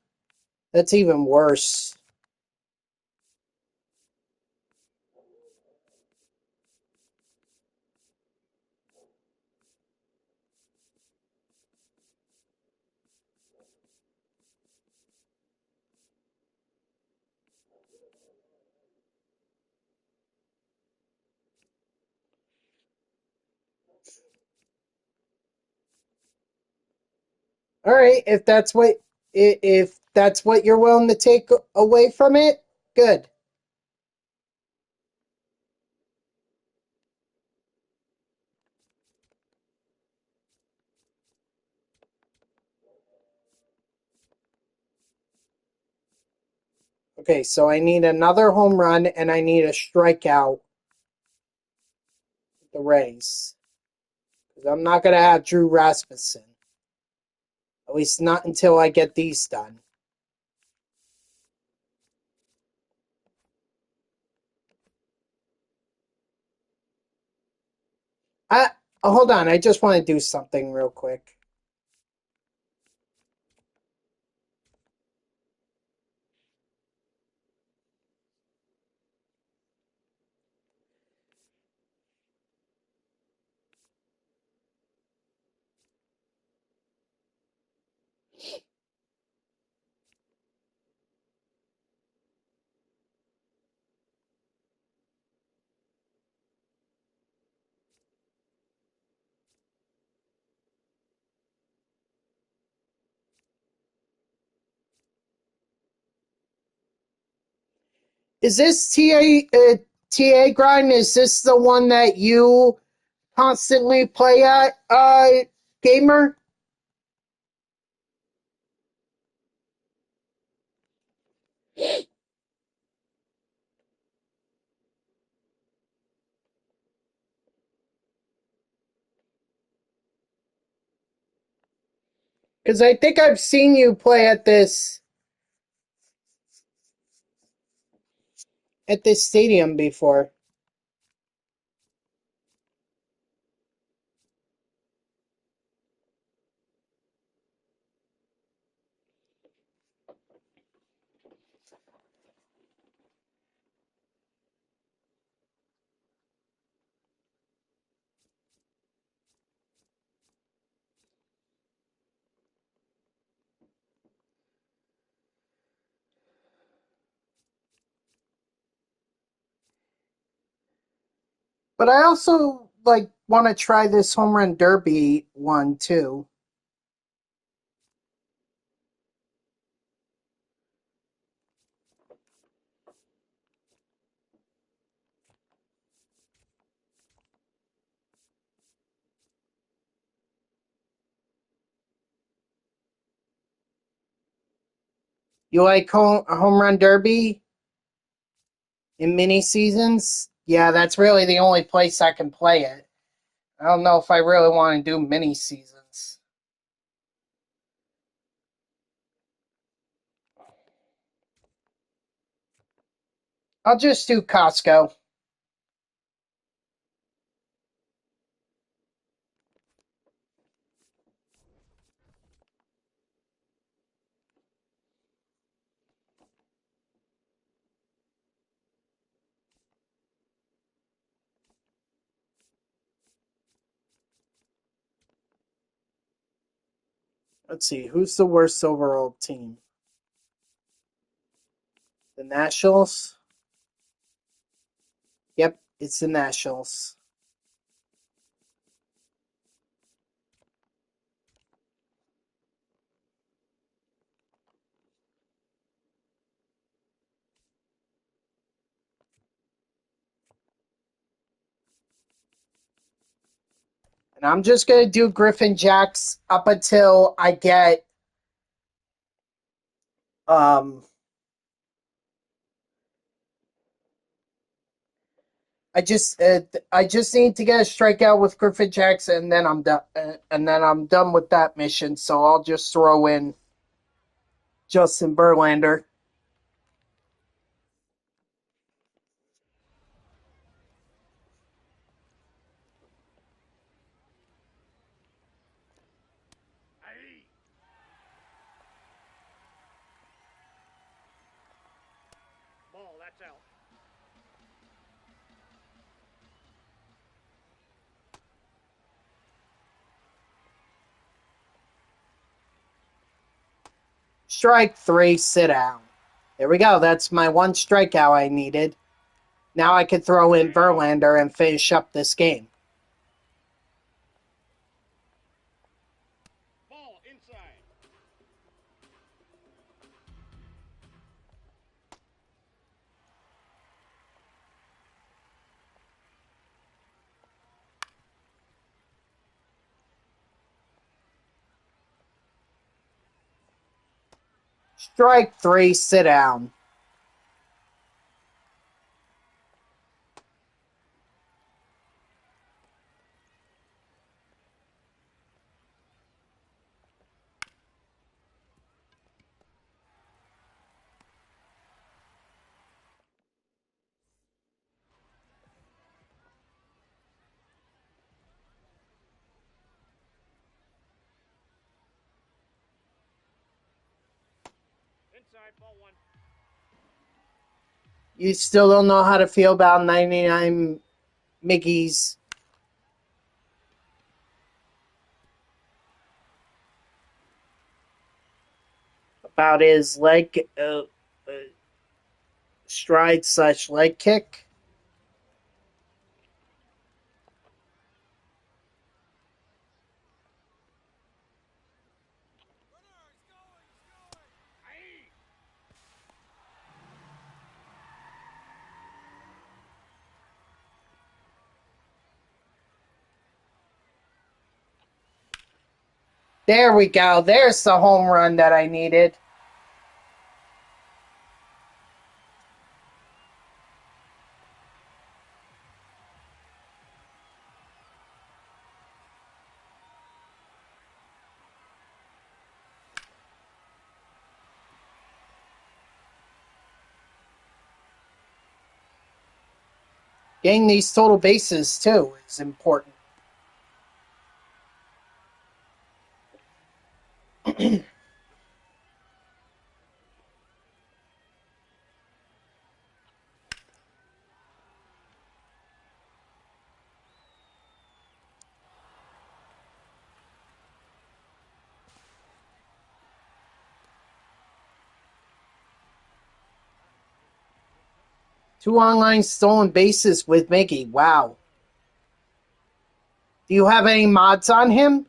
That's even worse. All right, if that's what you're willing to take away from it, good. Okay, so I need another home run and I need a strikeout with the Rays. Because I'm not going to have Drew Rasmussen. At least not until I get these done. I hold on, I just want to do something real quick. Is this TA grind? Is this the one that you constantly play at, gamer? Because I think I've seen you play at this stadium before. But I also like want to try this home run derby one too. You like home run derby in mini seasons? Yeah, that's really the only place I can play it. I don't know if I really want to do mini seasons. I'll just do Costco. Let's see, who's the worst overall team? The Nationals? Yep, it's the Nationals. And I'm just going to do Griffin Jacks up until I get um I just need to get a strikeout with Griffin Jacks and then I'm done and then I'm done with that mission, so I'll just throw in Justin Verlander. Aye. Ball, that's out. Strike 3, sit down. There we go. That's my one strikeout I needed. Now I can throw in Verlander and finish up this game. Ball, inside. Strike 3, sit down. Inside, ball one. You still don't know how to feel about 99 Mickey's. About his leg stride / leg kick. Aye. There we go. There's the home run that I needed. Getting these total bases, too, is important. Two online stolen bases with Mickey. Wow. Do you have any mods on him?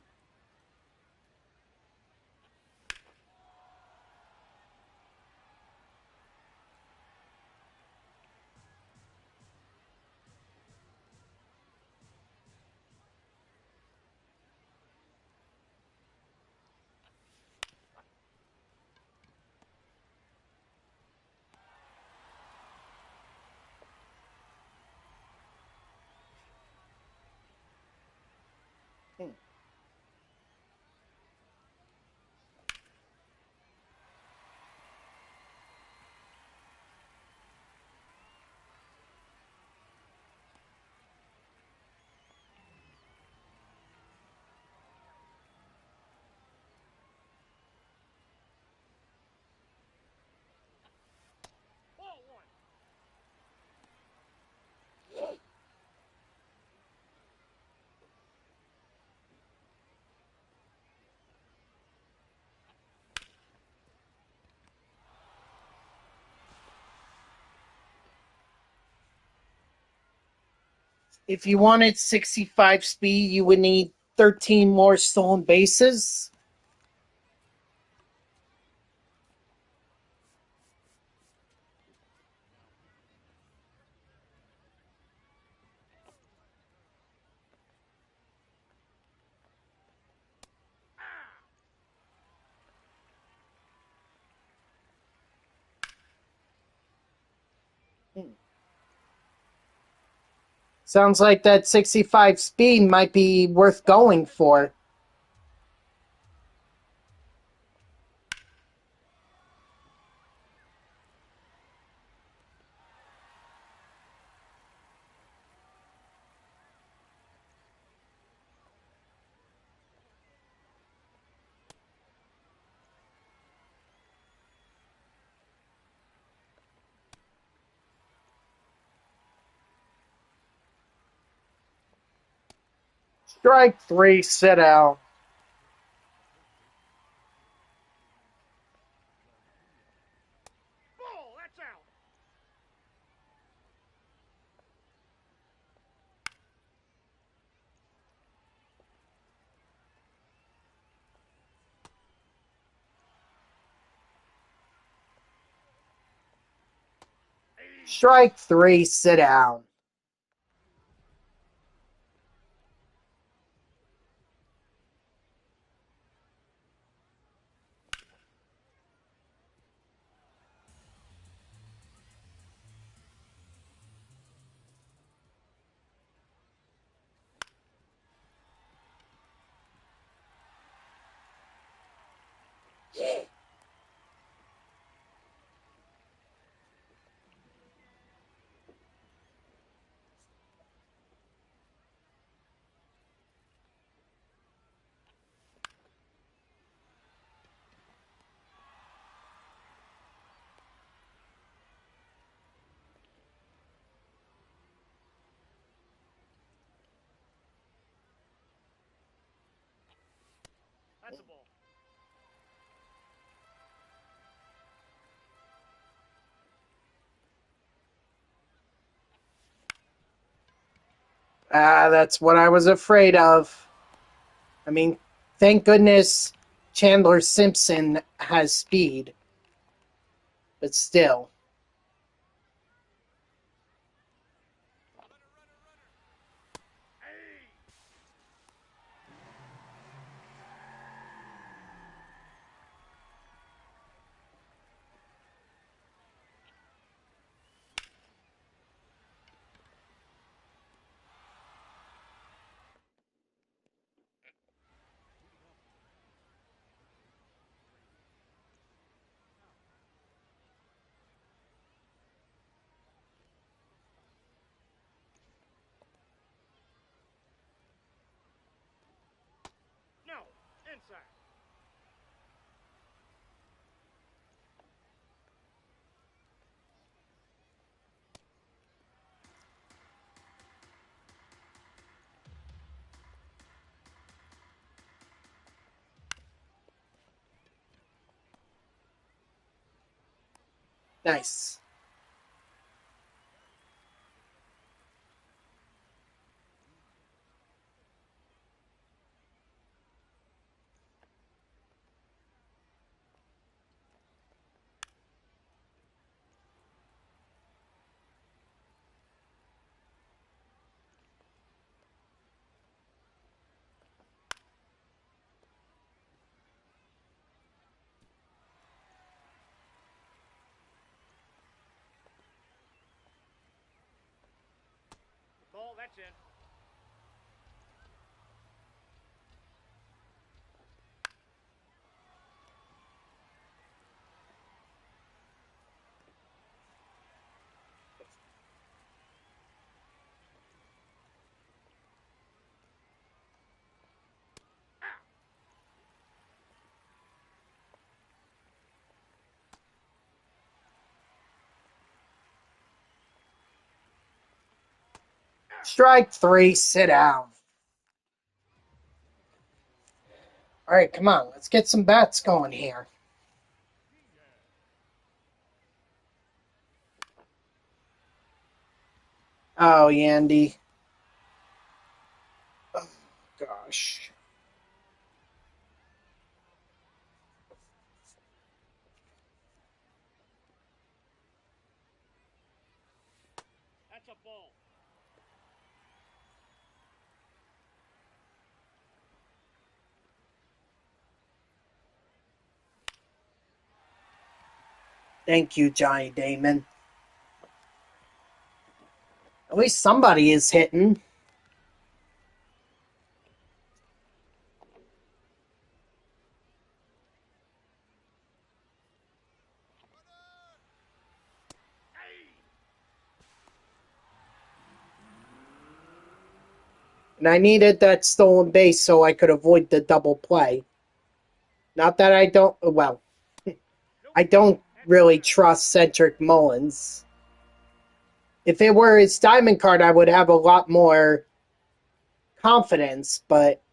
Ball one. If you wanted 65 speed, you would need 13 more stolen bases. Sounds like that 65 speed might be worth going for. Strike 3, sit out. Ball, that's out. Aye. Strike 3, sit down. That's a ball. That's what I was afraid of. I mean, thank goodness Chandler Simpson has speed. But still. Hey! No, inside. Nice. Ball, that's in. Strike 3, sit down. All right, come on. Let's get some bats going here. Oh, Yandy. Oh, gosh. That's a ball. Thank you, Johnny Damon. At least somebody is hitting. And I needed that stolen base so I could avoid the double play. Not that I don't, well, I don't really trust Cedric Mullins. If it were his diamond card, I would have a lot more confidence, but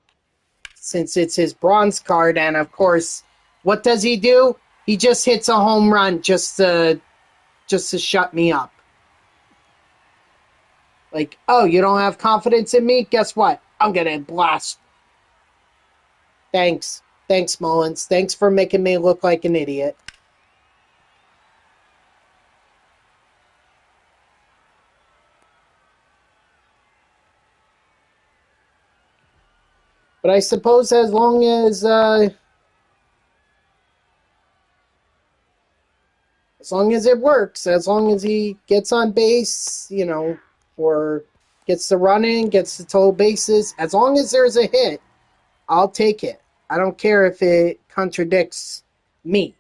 since it's his bronze card, and of course, what does he do? He just hits a home run just to shut me up. Like, oh, you don't have confidence in me? Guess what? I'm gonna blast. Thanks. Thanks, Mullins. Thanks for making me look like an idiot. But I suppose as long as it works, as long as he gets on base, or gets the run in, gets the total bases, as long as there's a hit, I'll take it. I don't care if it contradicts me.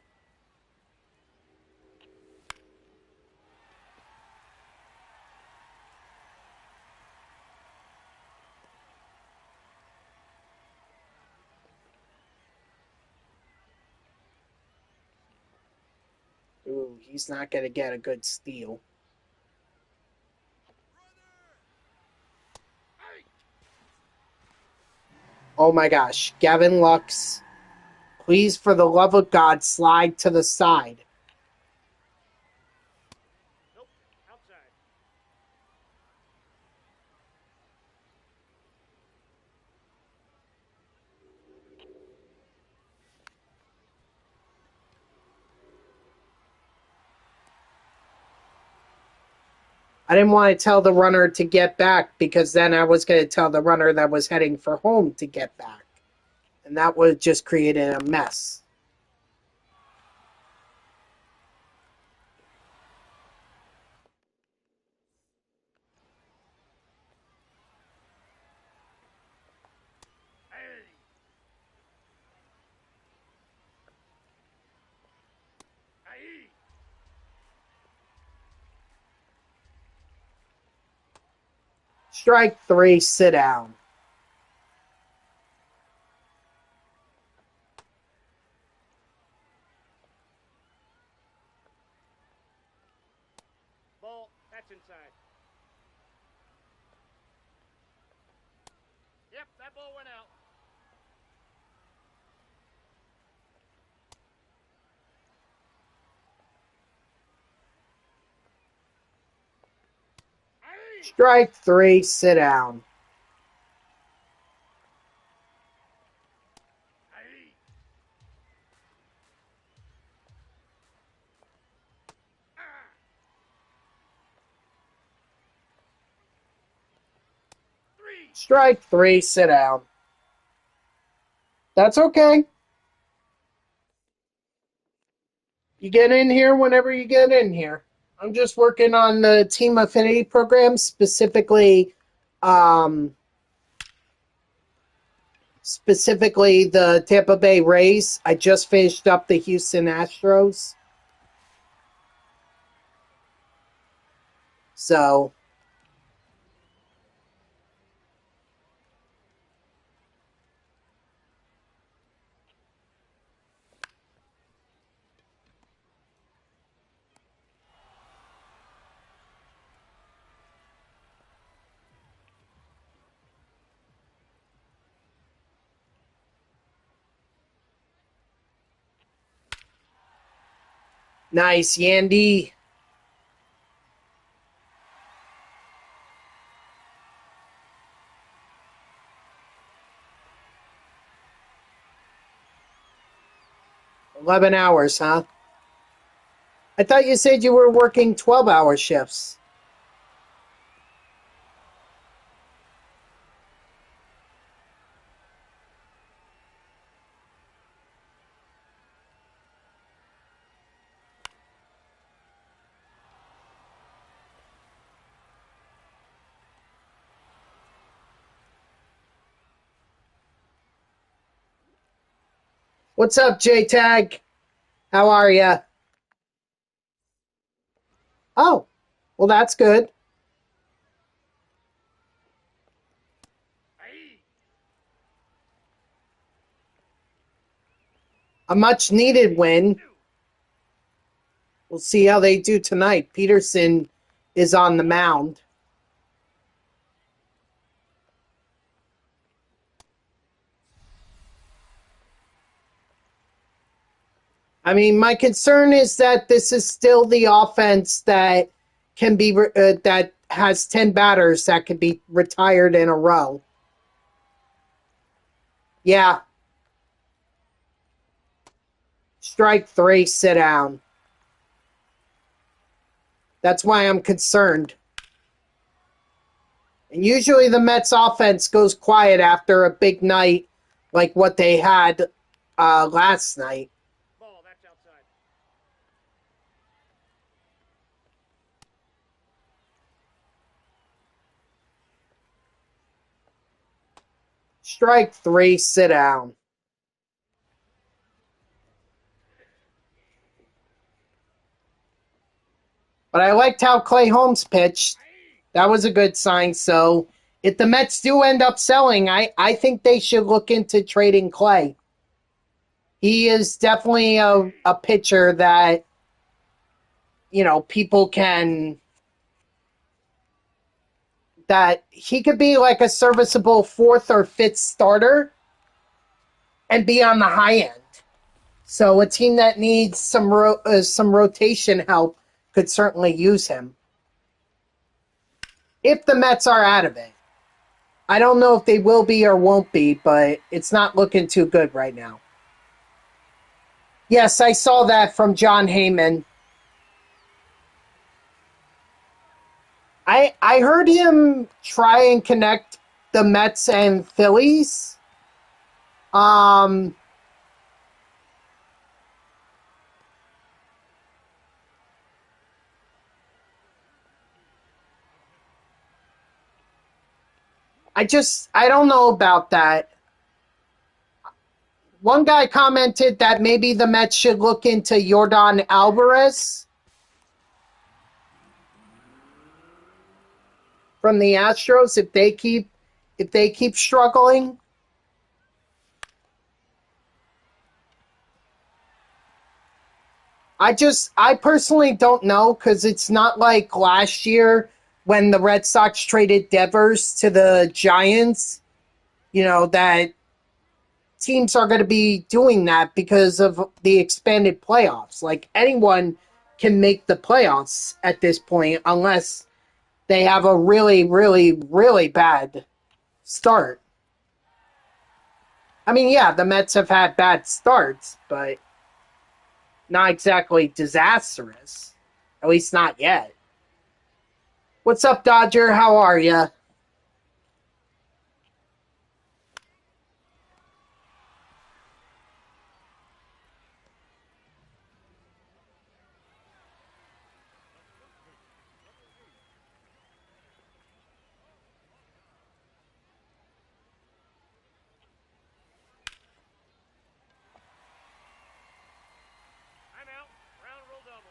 Ooh, he's not going to get a good steal. Oh my gosh, Gavin Lux Please, for the love of God, slide to the side. Nope. Outside. I didn't want to tell the runner to get back because then I was going to tell the runner that was heading for home to get back. And that would just created a mess. Hey. Hey. Strike 3, sit down. Ball. That's inside. Yep, that ball went out. Hey. Strike 3, sit down. Hey. Ah. Three. Strike 3, sit down. That's okay. You get in here whenever you get in here. I'm just working on the Team Affinity Programs, um, specifically the Tampa Bay Rays. I just finished up the Houston Astros. So, nice, Yandy. $11 hours, huh? I thought you said you were working 12-hour shifts. What's up, J-Tag? How are ya? Oh, well, that's good. Hey. A much-needed win. We'll see how they do tonight. Peterson is on the mound. I mean, my concern is that this is still the offense that can be that has 10 batters that can be retired in a row. Yeah. Strike 3, sit down. That's why I'm concerned. And usually the Mets offense goes quiet after a big night like what they had last night. Ball. That's outside. Strike 3, sit down. But I liked how Clay Holmes pitched. That was a good sign. So if the Mets do end up selling, I think they should look into trading Clay. He is definitely a pitcher that, people can, that he could be like a serviceable fourth or fifth starter and be on the high end. So a team that needs some rotation help could certainly use him. If the Mets are out of it. I don't know if they will be or won't be, but it's not looking too good right now. Yes, I saw that from John Heyman. I heard him try and connect the Mets and Phillies. I don't know about that. One guy commented that maybe the Mets should look into Yordan Alvarez from the Astros if they keep struggling. I personally don't know because it's not like last year when the Red Sox traded Devers to the Giants. You know, that teams are going to be doing that because of the expanded playoffs. Like anyone can make the playoffs at this point unless they have a really, really, really bad start. I mean, yeah, the Mets have had bad starts, but not exactly disastrous. At least not yet. What's up, Dodger? How are you? I'm out. Round roll double.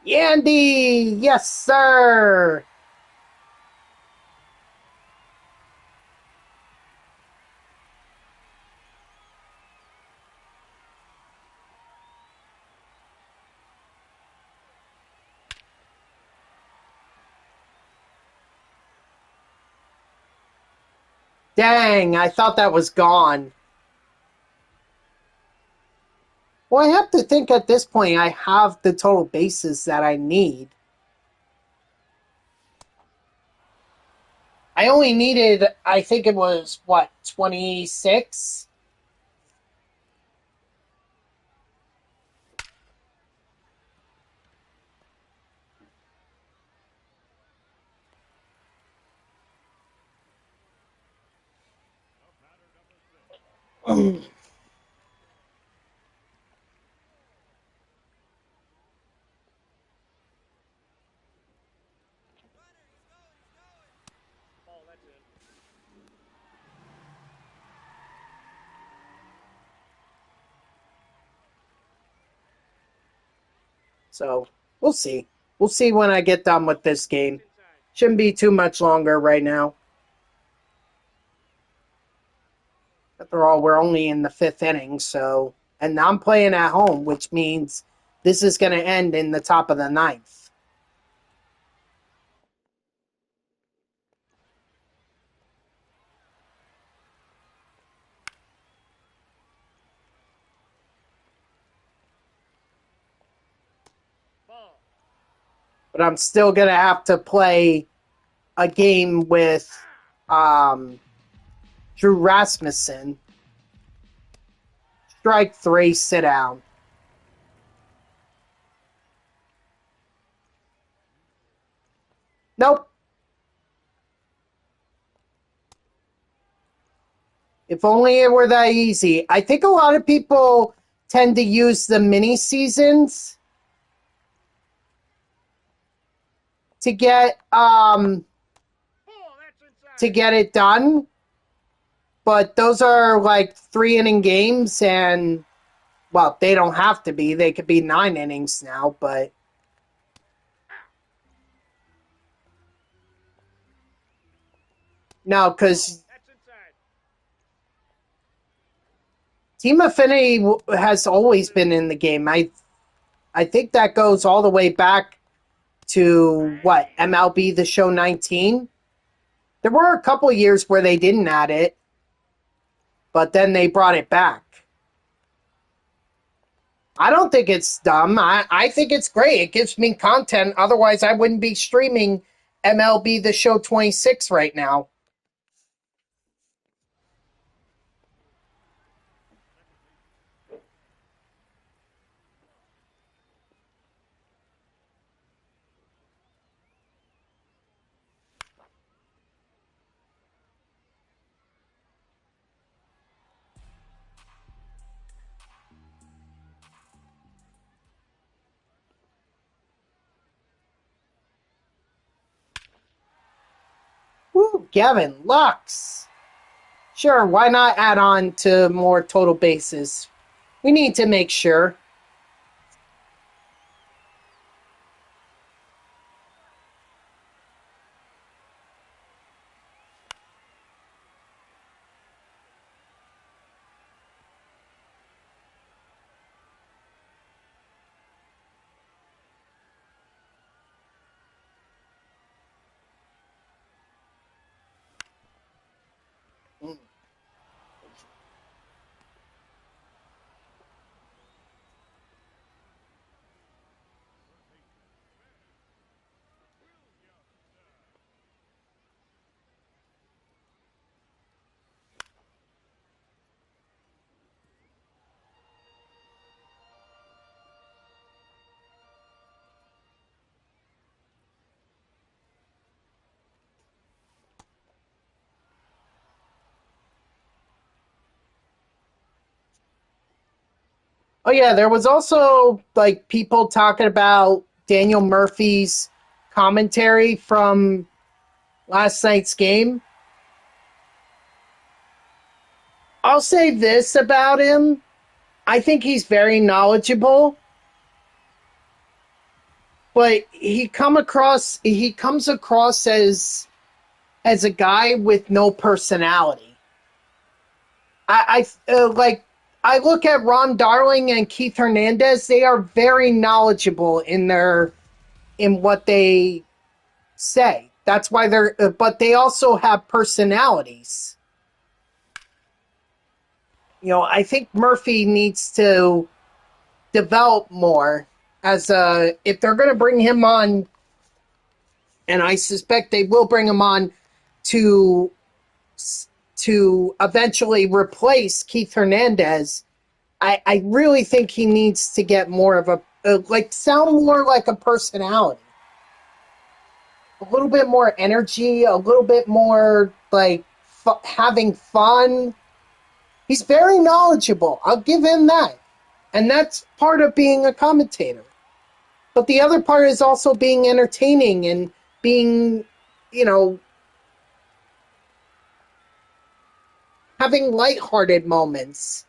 Yandy! Yes, sir! Dang, I thought that was gone. Well, I have to think at this point I have the total bases that I need. I only needed, I think it was, what, 26? Ball, that's in. So, we'll see. We'll see when I get done with this game. Inside. Shouldn't be too much longer right now. After all, we're only in the fifth inning, so... And I'm playing at home, which means this is going to end in the top of the ninth. Ball. But I'm still going to have to play a game with Drew Rasmussen. Strike three, sit down. Nope. If only it were that easy. I think a lot of people tend to use the mini seasons to get Ball, that's inside. to get it done. But those are like 3 inning games, and well, they don't have to be. They could be 9 innings now, but no, because Ball, that's inside. Team Affinity has always been in the game. I think that goes all the way back to what, MLB The Show 19. There were a couple years where they didn't add it, but then they brought it back. I don't think it's dumb. I think it's great. It gives me content. Otherwise, I wouldn't be streaming MLB The Show 26 right now. Woo, Gavin, Lux. Sure, why not add on to more total bases? We need to make sure. Oh yeah, there was also like people talking about Daniel Murphy's commentary from last night's game. I'll say this about him. I think he's very knowledgeable, but he comes across as a guy with no personality. Like I look at Ron Darling and Keith Hernandez. They are very knowledgeable in what they say. That's why but they also have personalities. I think Murphy needs to develop more if they're going to bring him on, and I suspect they will bring him on to eventually replace Keith Hernandez. I really think he needs to get more of sound more like a personality. A little bit more energy, a little bit more like having fun. He's very knowledgeable. I'll give him that. And that's part of being a commentator. But the other part is also being entertaining and being, having lighthearted moments.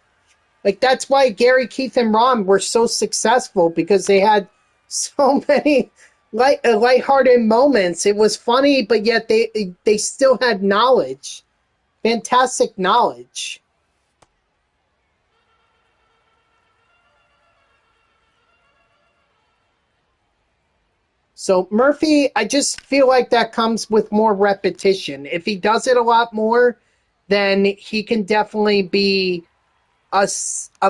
Like, that's why Gary, Keith, and Ron were so successful, because they had so many lighthearted moments. It was funny, but yet they still had knowledge. Fantastic knowledge. So Murphy, I just feel like that comes with more repetition. If he does it a lot more, then he can definitely be a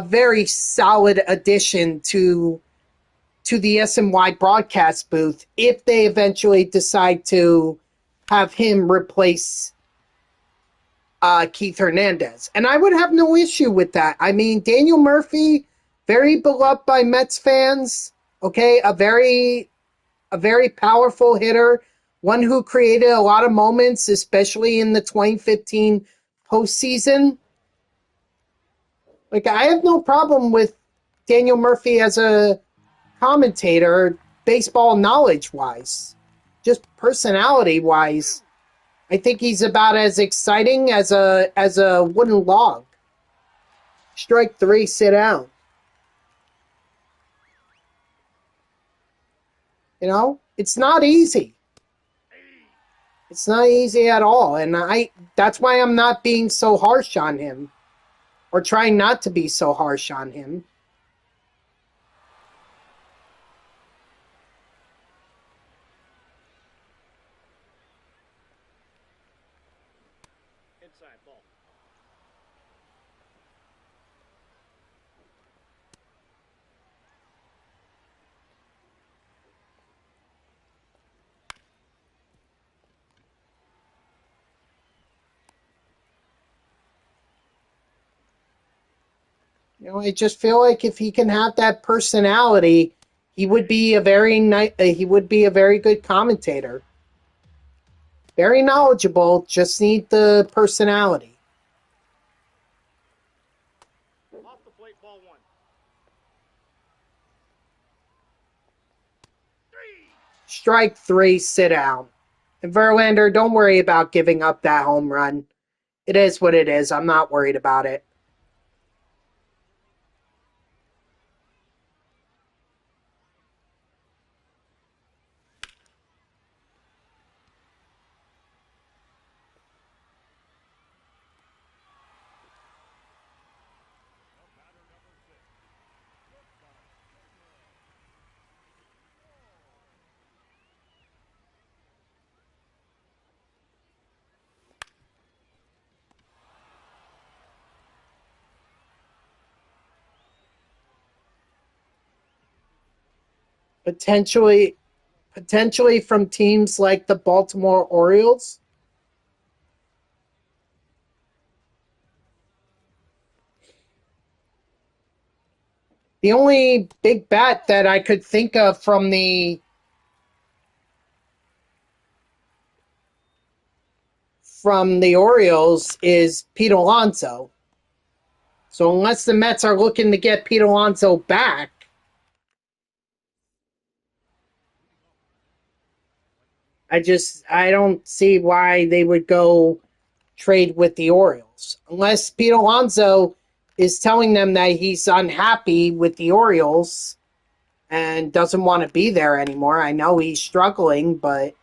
very solid addition to the SNY broadcast booth if they eventually decide to have him replace Keith Hernandez. And I would have no issue with that. I mean, Daniel Murphy, very beloved by Mets fans, okay, a very powerful hitter, one who created a lot of moments, especially in the 2015 postseason. Like, I have no problem with Daniel Murphy as a commentator, baseball knowledge-wise. Just personality-wise, I think he's about as exciting as a wooden log. Strike 3, sit down. It's not easy. It's not easy at all, and that's why I'm not being so harsh on him, or trying not to be so harsh on him. inside. Ball. I just feel like if he can have that personality, he would be a very he would be a very good commentator. Very knowledgeable, just need the personality. Off the plate, ball one. 3. Strike 3, sit down. And Verlander, don't worry about giving up that home run. It is what it is. I'm not worried about it. Potentially from teams like the Baltimore Orioles. The only big bat that I could think of from the Orioles is Pete Alonso. So unless the Mets are looking to get Pete Alonso back, I don't see why they would go trade with the Orioles. Unless Pete Alonso is telling them that he's unhappy with the Orioles and doesn't want to be there anymore. I know he's struggling, but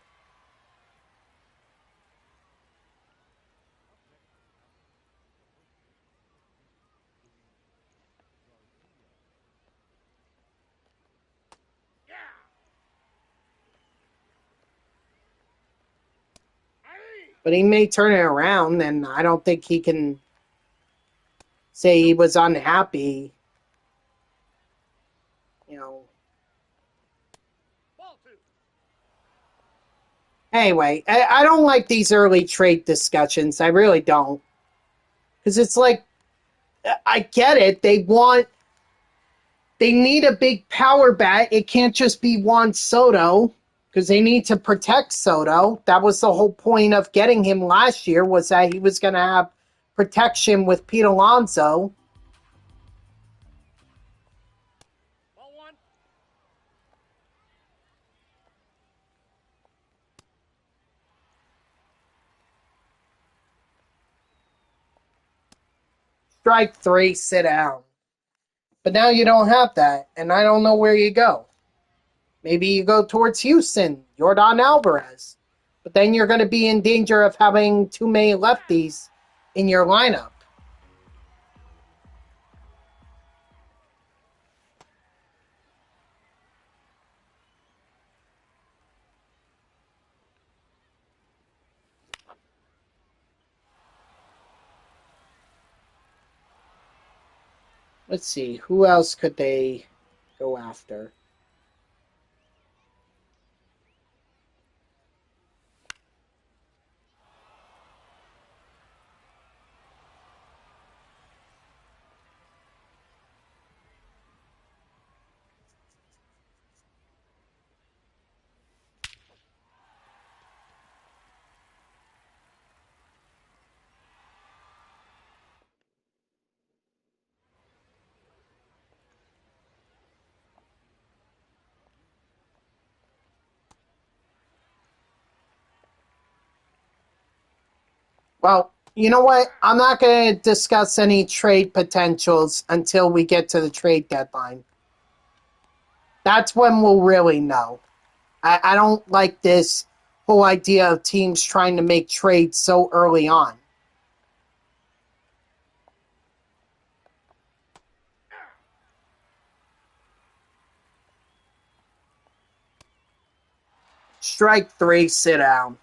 Yeah. Aye. he may turn it around, and I don't think he can say he was unhappy. You know. Ball 2. Anyway, I don't like these early trade discussions. I really don't. Because it's like, I get it. They need a big power bat. It can't just be Juan Soto because they need to protect Soto. That was the whole point of getting him last year, was that he was going to have protection with Pete Alonso. Ball 1. Strike 3, sit down. But now you don't have that, and I don't know where you go. Maybe you go towards Houston, Yordan Alvarez. But then you're going to be in danger of having too many lefties in your lineup. Let's see, who else could they go after? Well, you know what? I'm not going to discuss any trade potentials until we get to the trade deadline. That's when we'll really know. I don't like this whole idea of teams trying to make trades so early on. Strike 3, sit down.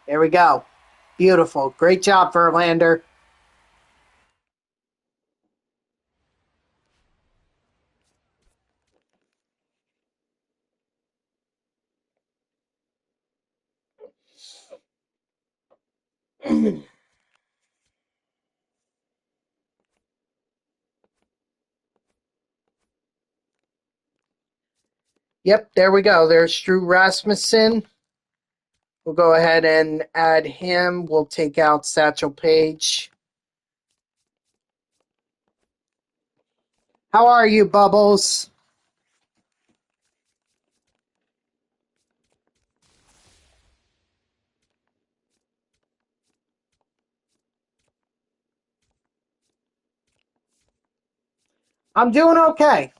There we go. Beautiful. Great job, Verlander. Yep, there we go. There's Drew Rasmussen. We'll go ahead and add him. We'll take out Satchel Paige. How are you, Bubbles? I'm doing okay.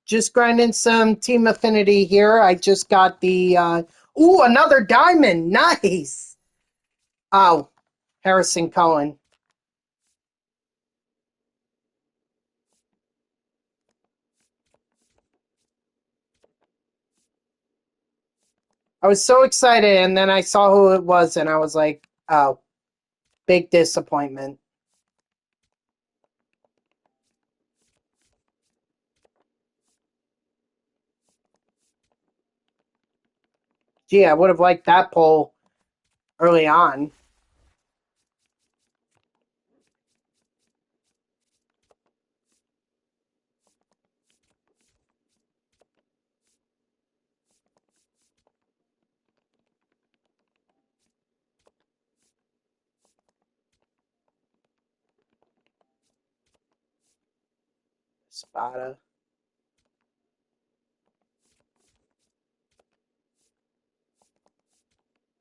Just grinding some Team Affinity here. I just got the another diamond. Nice. Oh, Harrison Cohen. I was so excited, and then I saw who it was, and I was like, oh, big disappointment. Gee, I would have liked that poll early on. Spada.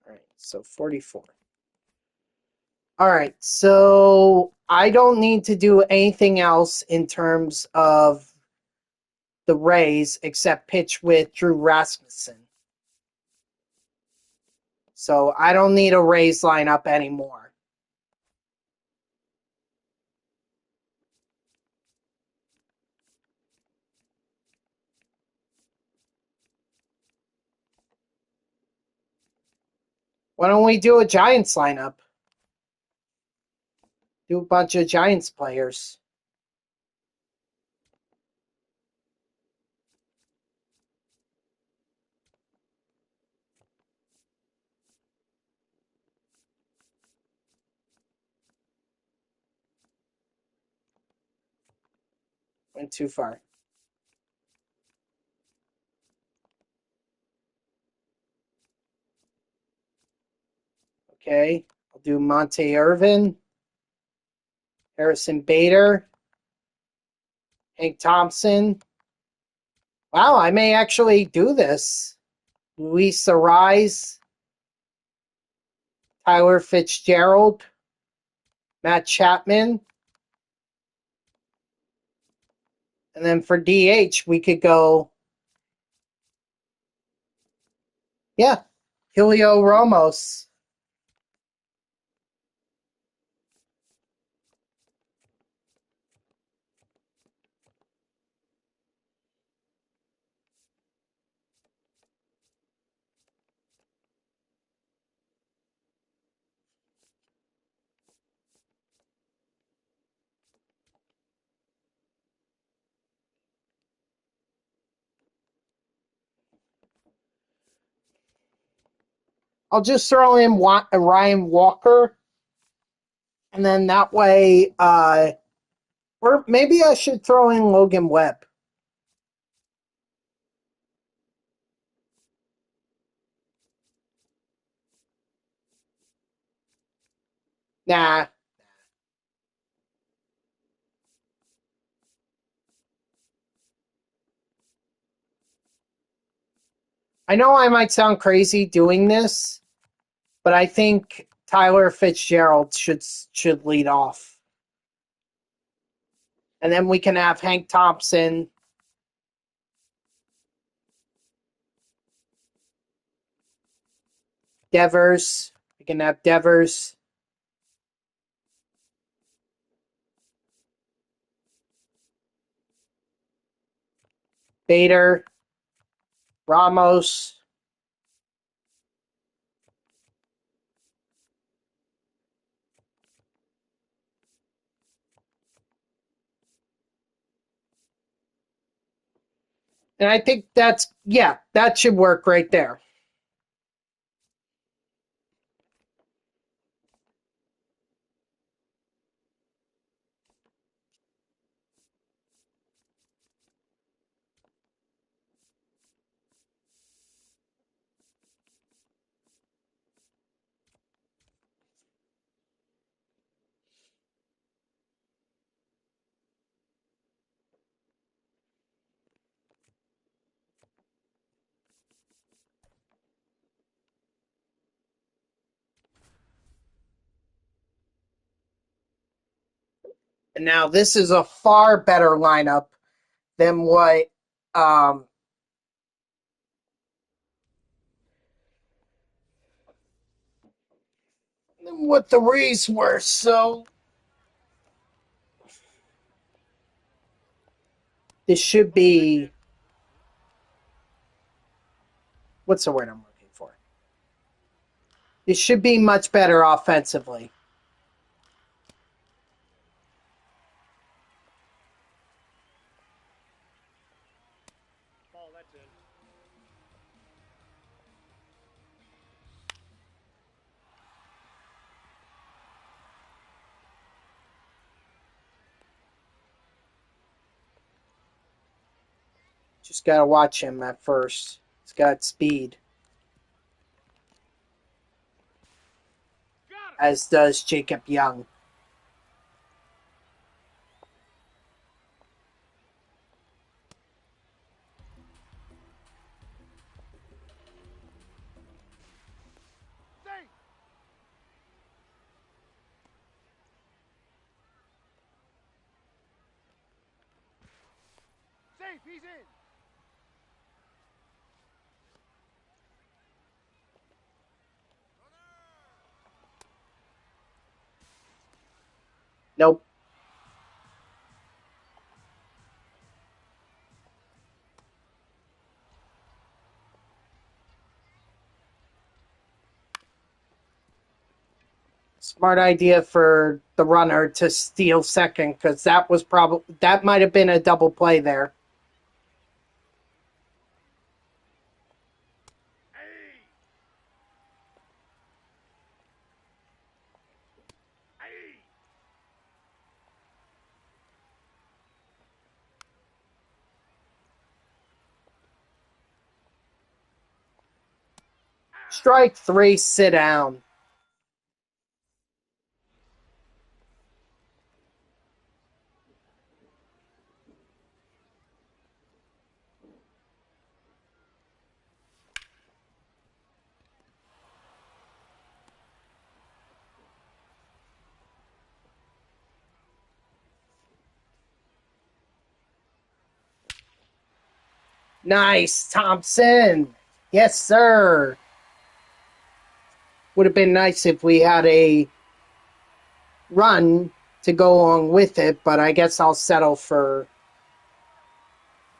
All right, so 44. All right, so I don't need to do anything else in terms of the Rays except pitch with Drew Rasmussen. So I don't need a Rays lineup anymore. Why don't we do a Giants lineup? Do a bunch of Giants players. Went too far. Okay, I'll do Monte Irvin, Harrison Bader, Hank Thompson. Wow, I may actually do this. Luis Arise, Tyler Fitzgerald, Matt Chapman. And then for DH, we could go, yeah, Julio Ramos. I'll just throw in Ryan Walker. And then that way, or maybe I should throw in Logan Webb. Nah, I know I might sound crazy doing this, but I think Tyler Fitzgerald should lead off. And then we can have Hank Thompson, Devers. We can have Devers, Bader, Ramos, And I think that should work right there. And now this is a far better lineup than um, what the Rays were. So this should be, what's the word I'm looking for? This should be much better offensively. Ball, that's in. Just got to watch him at first. He's got speed, Got it. as does Jacob Young. Safe. Safe. He's in. Nope. Smart idea for the runner to steal second, because that might have been a double play there. Hey. Hey. Strike three, sit down. Nice, Thompson. Yes, sir. Would have been nice if we had a run to go along with it, but I guess I'll settle for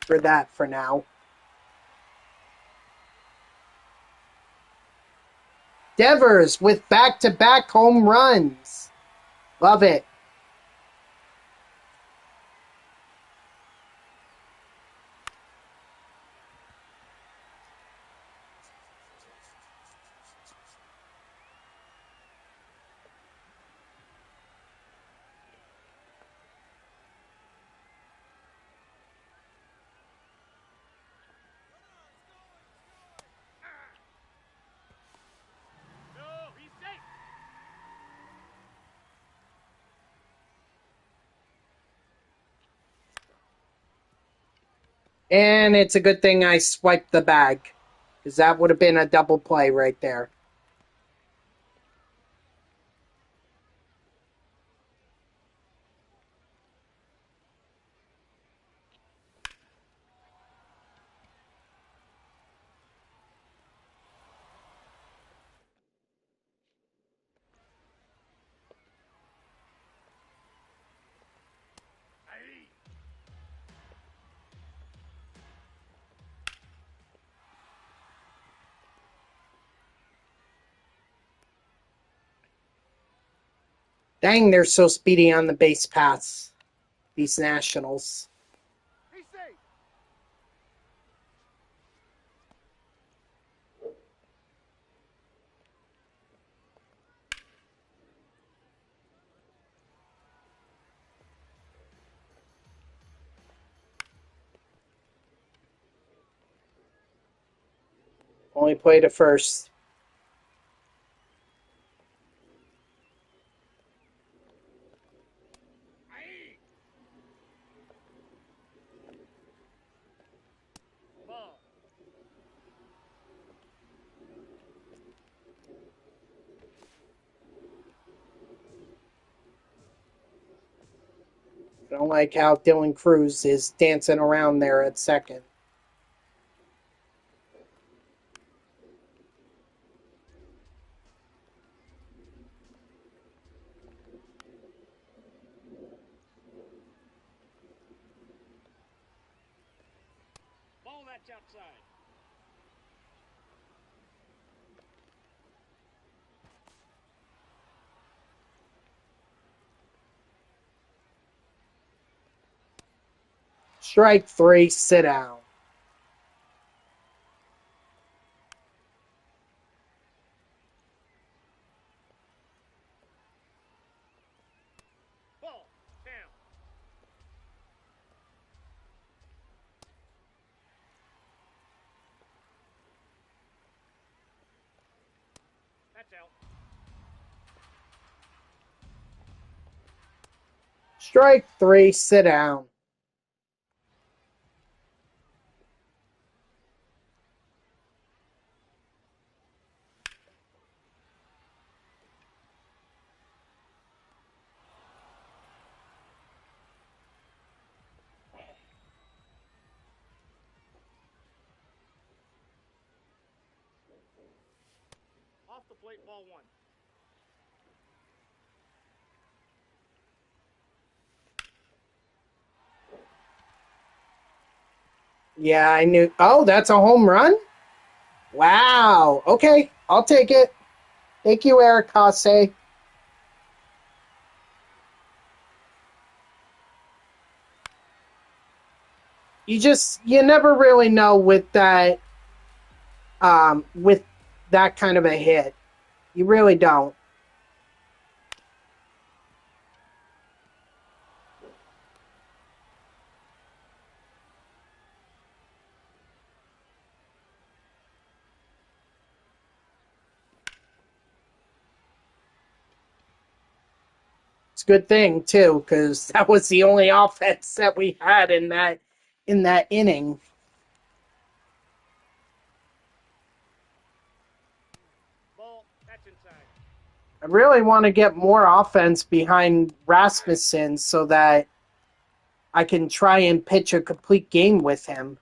that for now. Devers with back-to-back home runs. Love it. No, he's safe. And it's a good thing I swiped the bag, because that would have been a double play right there. Hey. Dang, they're so speedy on the base paths, these Nationals. He's safe. Only played at first. Aye. Ball. I don't like how Dylan Cruz is dancing around there at second. Ball that's outside. Strike 3, sit down. Ball. Down. That's out. Strike 3, sit down. Off the plate. Ball 1. Yeah, I knew. Oh, that's a home run? Wow. Okay, I'll take it. Thank you, Eric Hasse. You never really know with that kind of a hit. You really don't. It's a good thing too, because that was the only offense that we had in that inning. Ball that's inside. I really want to get more offense behind Rasmussen so that I can try and pitch a complete game with him.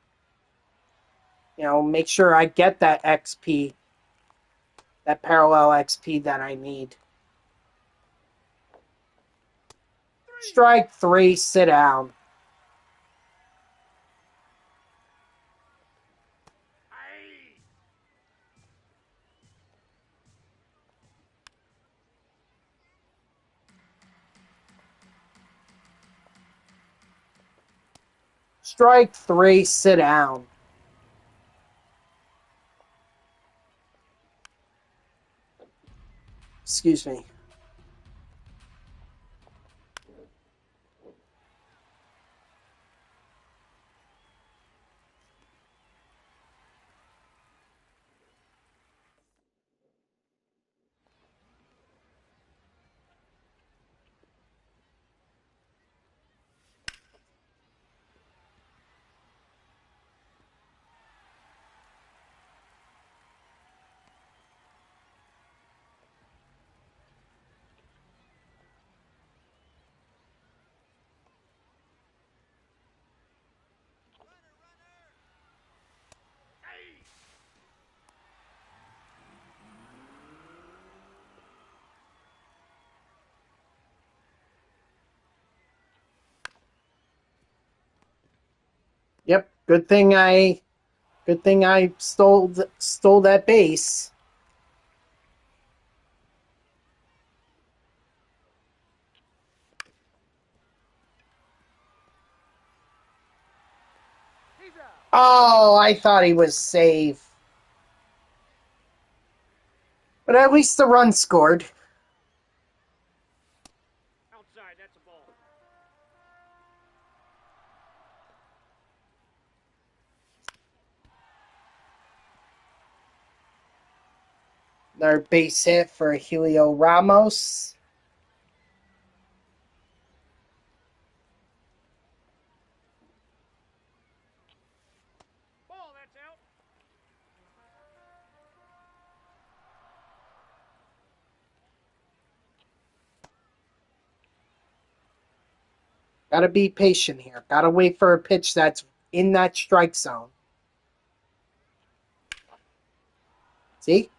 Make sure I get that XP, that parallel XP that I need. Strike 3, sit down. Aye. Strike 3, sit down. Excuse me. Aye. Yep, good thing I stole that base. He's out. Oh, I thought he was safe. But at least the run scored. Outside. That's a ball. Another base hit for Helio Ramos. Ball, that's out. Gotta be patient here. Gotta wait for a pitch that's in that strike zone. See?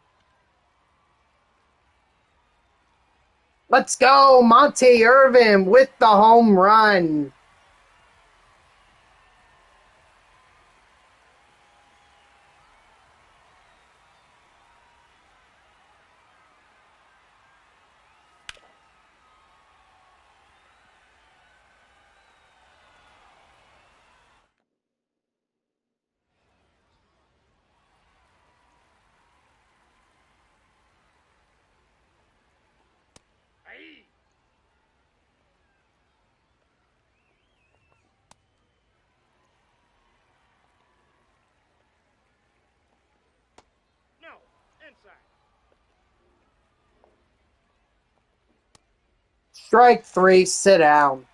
Let's go, Monte Irvin with the home run. Aye. No, inside. Strike 3, sit down.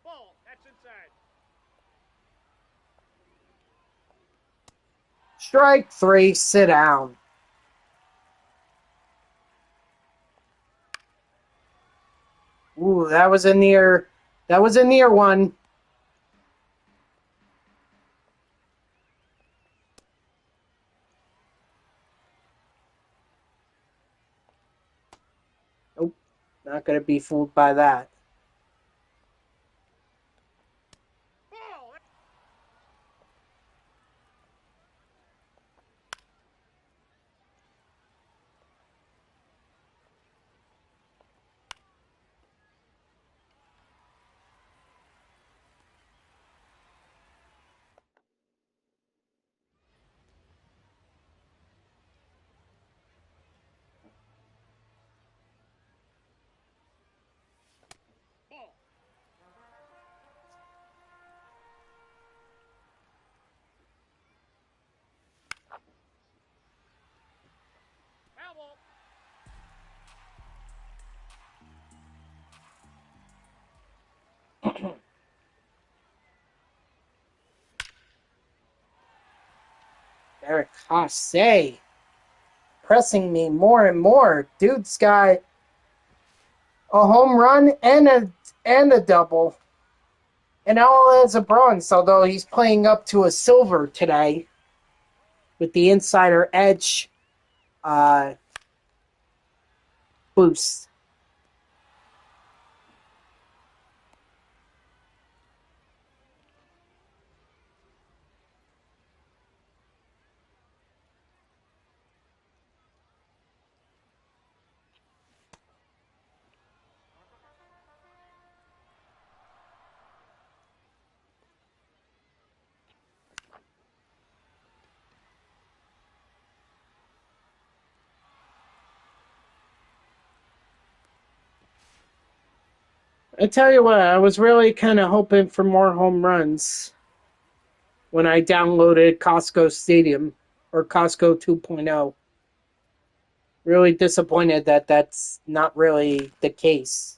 Ball, that's inside. Strike 3, sit down. Ooh, that was a near one. Nope, not gonna be fooled by that. Ball. Ball. Foul ball. Eric Hasse pressing me more and more. Dude's got a home run and a double. And all as a bronze, although he's playing up to a silver today with the insider edge boost. I tell you what, I was really kind of hoping for more home runs when I downloaded Costco Stadium or Costco 2.0. Really disappointed that that's not really the case.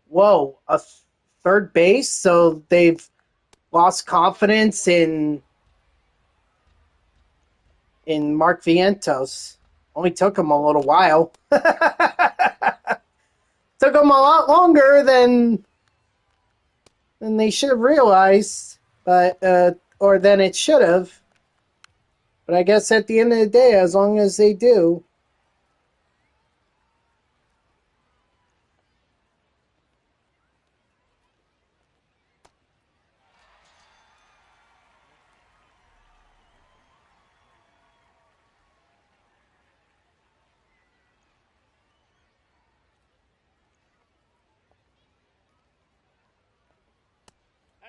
Whoa, a third base? So they've lost confidence in Mark Vientos. Only took him a little while. Took them a lot longer than they should have realized, but or than it should have. But I guess at the end of the day, as long as they do,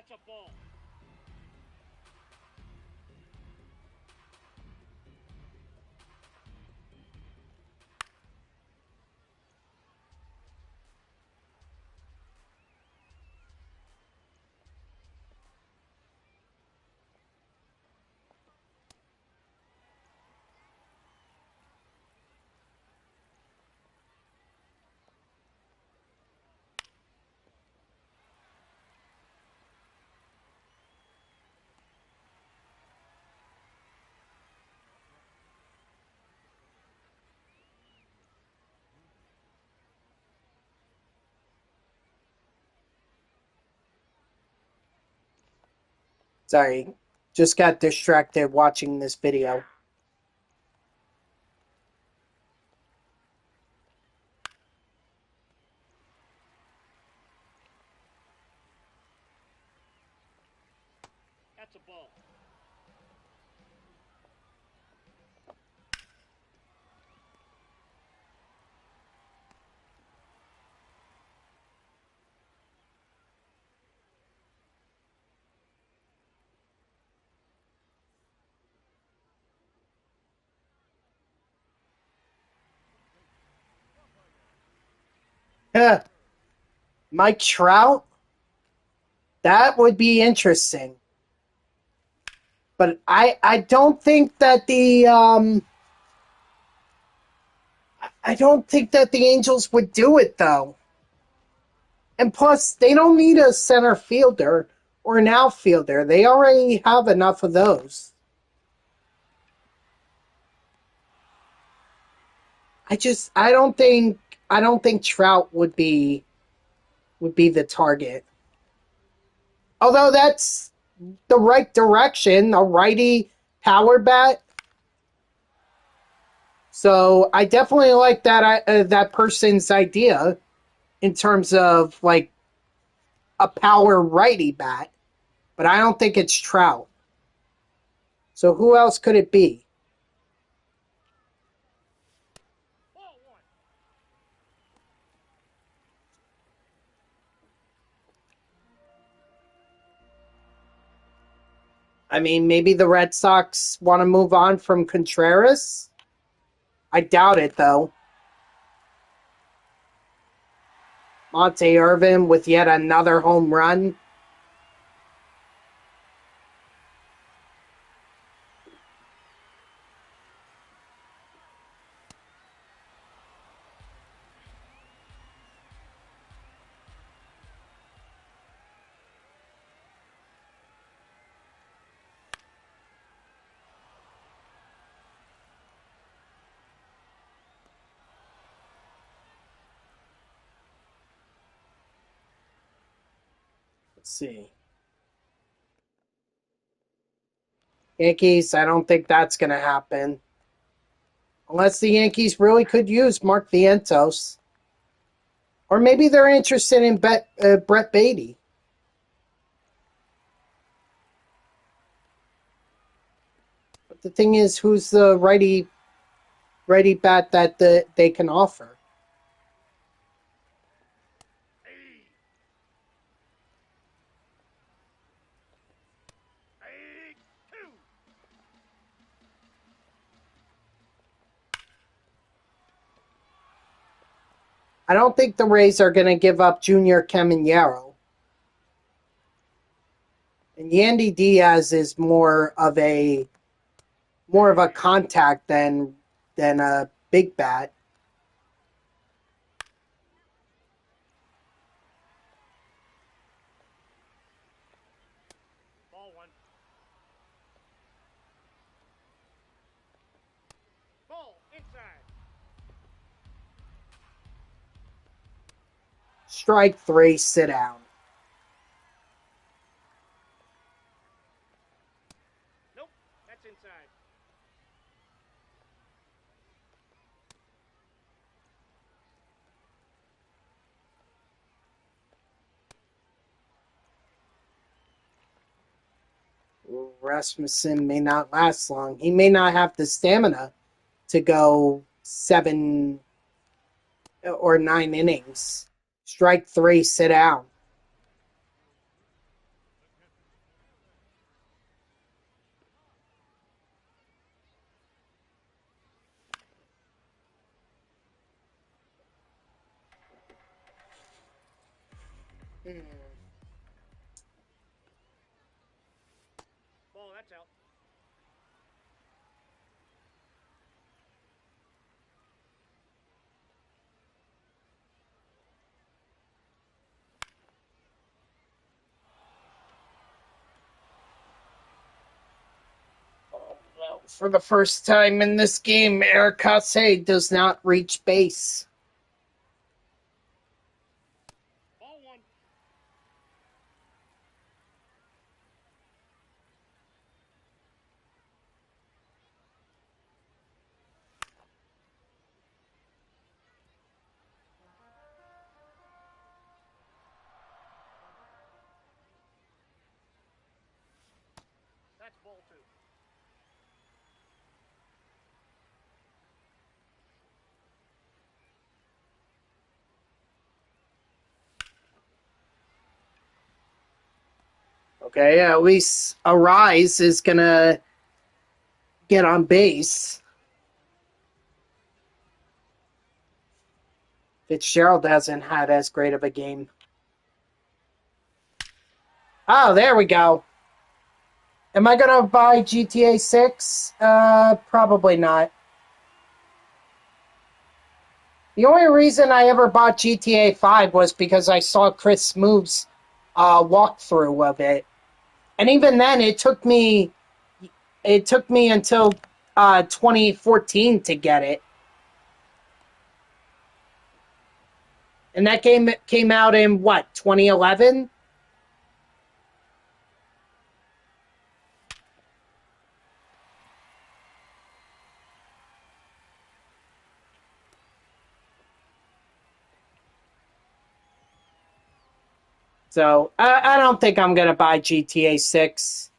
That's a ball. Sorry, just got distracted watching this video. That's a ball. Huh. Mike Trout? That would be interesting. But I don't think that I don't think that the Angels would do it though. And plus, they don't need a center fielder or an outfielder. They already have enough of those. I don't think Trout would be the target. Although that's the right direction, a righty power bat. So I definitely like that person's idea in terms of like a power righty bat, but I don't think it's Trout. So who else could it be? Ball one. I mean, maybe the Red Sox want to move on from Contreras. I doubt it though. Monte Irvin with yet another home run. Let's see. Yankees, I don't think that's going to happen. Unless the Yankees really could use Mark Vientos. Or maybe they're interested in Brett Beatty. But the thing is, who's the righty bat that they can offer? Hey. Hey. Two. I don't think the Rays are going to give up Junior Caminero. And Yandy Diaz is more of a contact than a big bat. Ball one. Ball inside. Strike three, sit down. Nope. That's inside. Rasmussen may not last long. He may not have the stamina to go 7 or 9 innings. Strike three, sit down. Ball, that's out. For the first time in this game, Eric Casse does not reach base. Ball one. That's ball two. Okay, at least Arise is gonna get on base. Fitzgerald hasn't had as great of a game. Oh, there we go. Am I gonna buy GTA 6? Probably not. The only reason I ever bought GTA 5 was because I saw Chris Smooth's walkthrough of it. And even then it took me until 2014 to get it. And that game came out in what, 2011? So I don't think I'm going to buy GTA 6.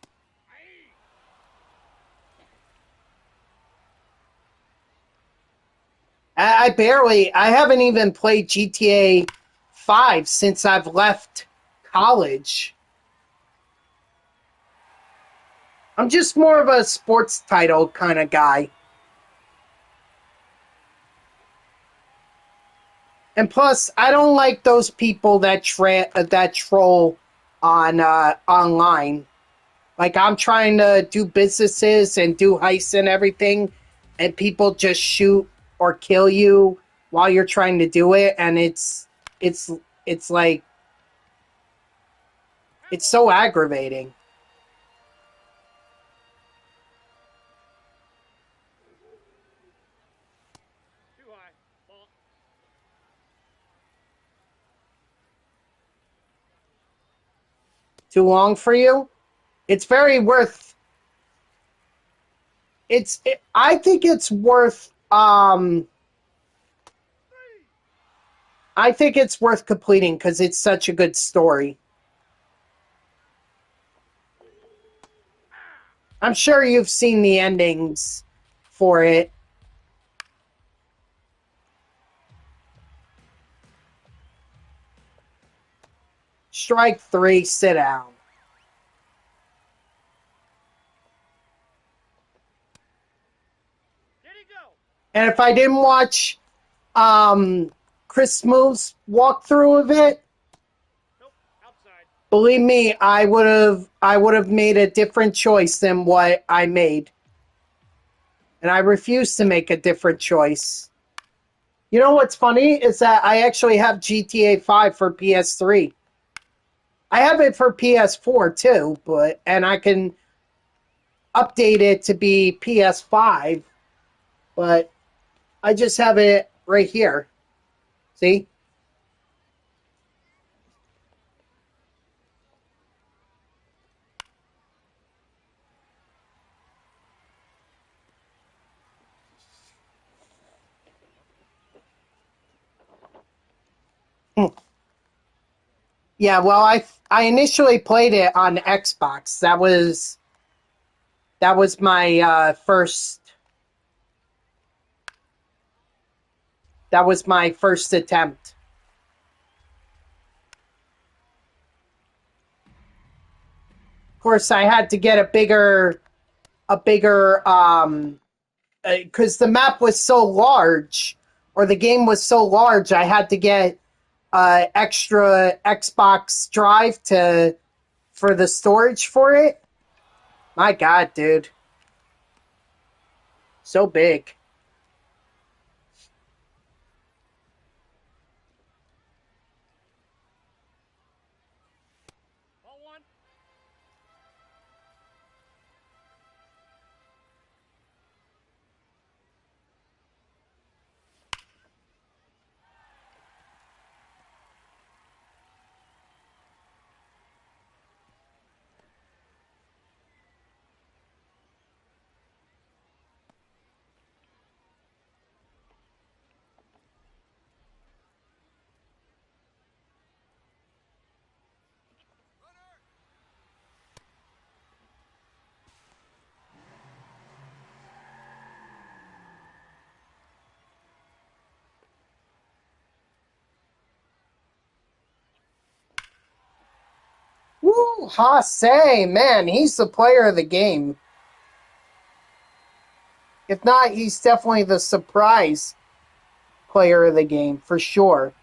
I haven't even played GTA 5 since I've left college. I'm just more of a sports title kind of guy. And plus, I don't like those people that troll on online. Like, I'm trying to do businesses and do heists and everything, and people just shoot or kill you while you're trying to do it, and it's like it's so aggravating. Too high. Ball. Too long for you? It's very worth. I think it's worth. I think it's worth completing because it's such a good story. I'm sure you've seen the endings for it. Strike 3, sit down. Did he go? And if I didn't watch Chris Smooth's walkthrough of it, Nope. Outside. believe me, I would have made a different choice than what I made. And I refuse to make a different choice. You know what's funny is that I actually have GTA 5 for PS3. I have it for PS4 too, and I can update it to be PS5, but I just have it right here. See? Yeah, well, I initially played it on Xbox. That was my first. That was my first attempt. Of course, I had to get a bigger, because the map was so large, or the game was so large. I had to get extra Xbox drive for the storage for it. My God, dude. So big. Ball one. Woo, Hase, man, he's the player of the game. If not, he's definitely the surprise player of the game, for sure.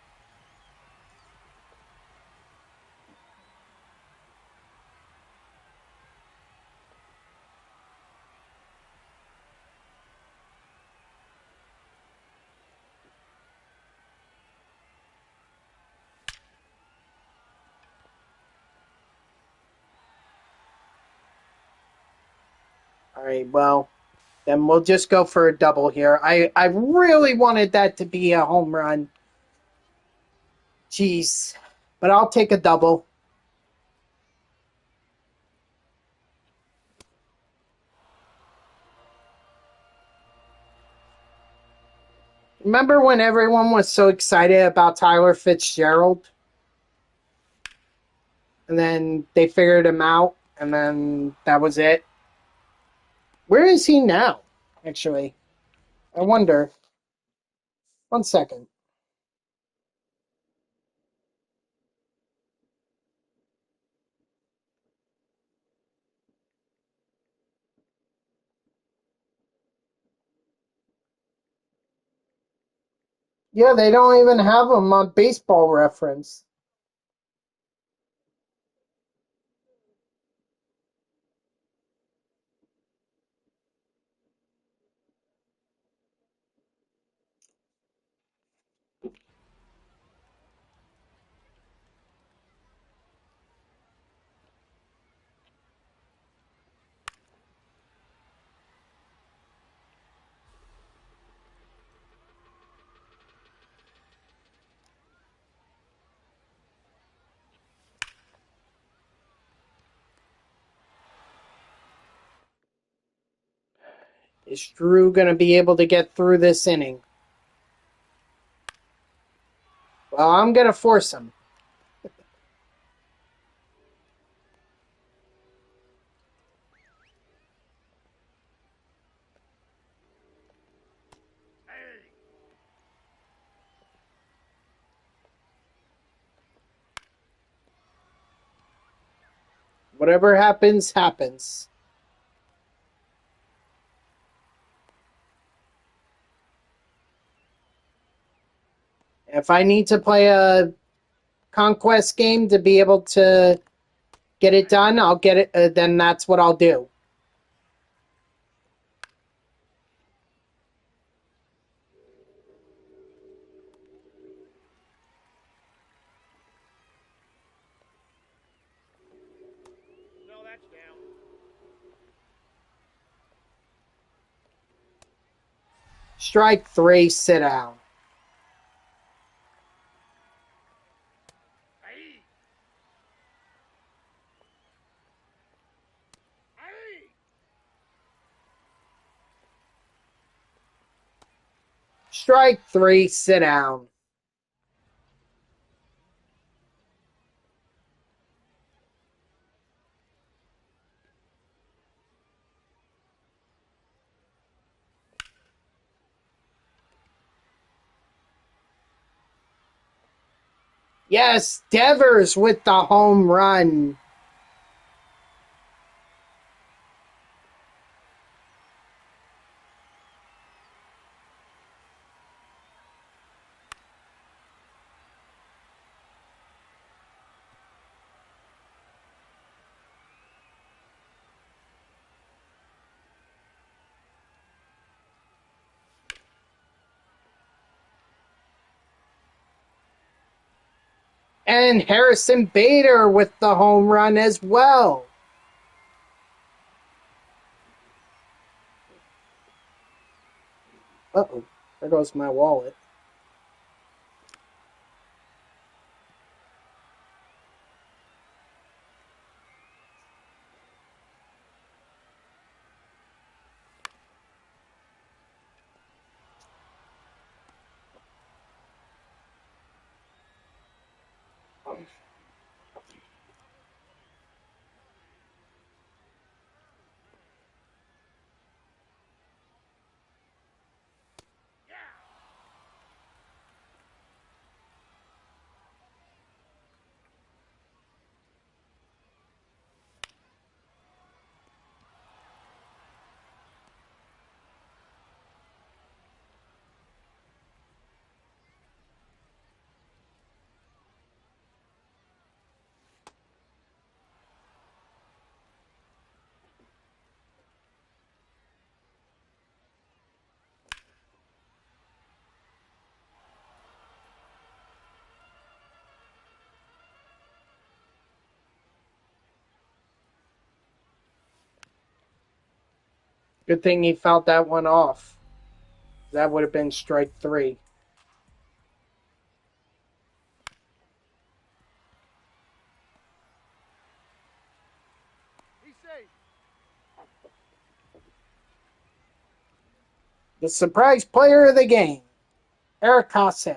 All right, well, then we'll just go for a double here. I really wanted that to be a home run. Jeez. But I'll take a double. Remember when everyone was so excited about Tyler Fitzgerald? And then they figured him out, and then that was it. Where is he now, actually? I wonder. 1 second. Yeah, they don't even have him on Baseball Reference. Is Drew going to be able to get through this inning? Well, I'm going to force him. Hey. Whatever happens, happens. If I need to play a conquest game to be able to get it done, I'll get it. Then that's what I'll do. No, that's down. Strike 3, sit down. Hey. Hey. Strike 3, sit down. Yes, Devers with the home run. And Harrison Bader with the home run as well. Uh-oh, there goes my wallet. Good thing he fouled that one off. That would have been strike 3. He's safe. The surprise player of the game, Eric Kase.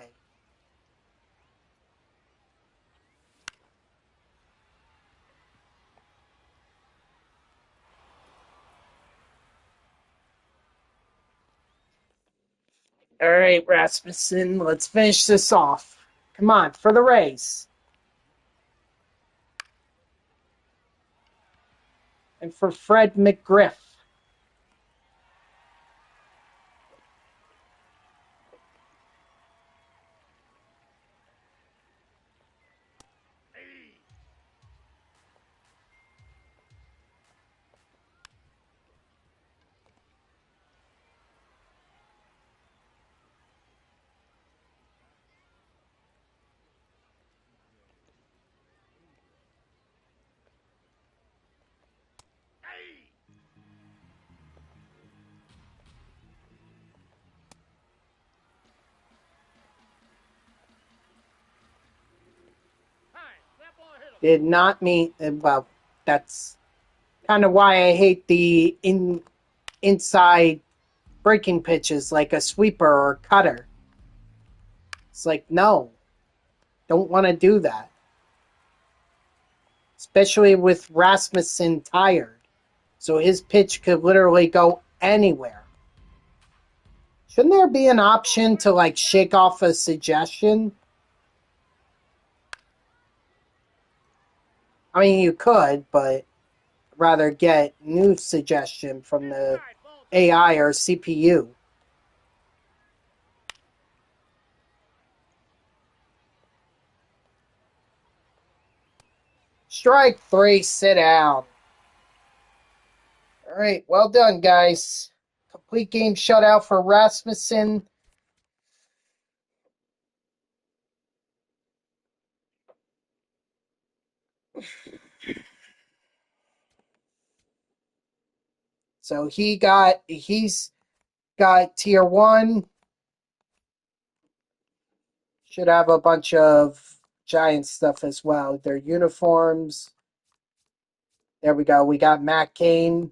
All right, Rasmussen, let's finish this off. Come on, for the Rays. And for Fred McGriff. Did not mean, well, that's kind of why I hate the inside breaking pitches like a sweeper or cutter. It's like, no, don't want to do that. Especially with Rasmussen tired. So his pitch could literally go anywhere. Shouldn't there be an option to like shake off a suggestion? I mean, you could, but rather get new suggestion from the AI or CPU. Strike 3, sit down. All right, well done, guys. Complete game shutout for Rasmussen. So he's got tier 1. Should have a bunch of Giant stuff as well. Their uniforms. There we go. We got Matt Cain.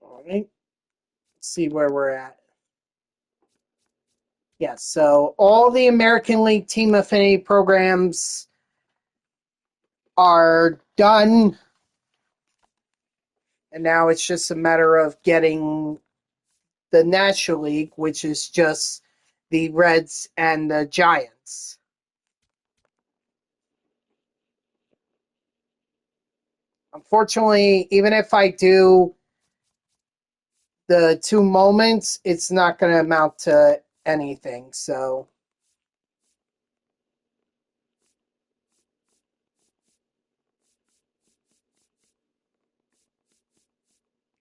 All right. see where we're at. Yes, so all the American League Team Affinity programs are done. And now it's just a matter of getting the National League, which is just the Reds and the Giants. Unfortunately, even if I do the 2 moments, it's not going to amount to anything. So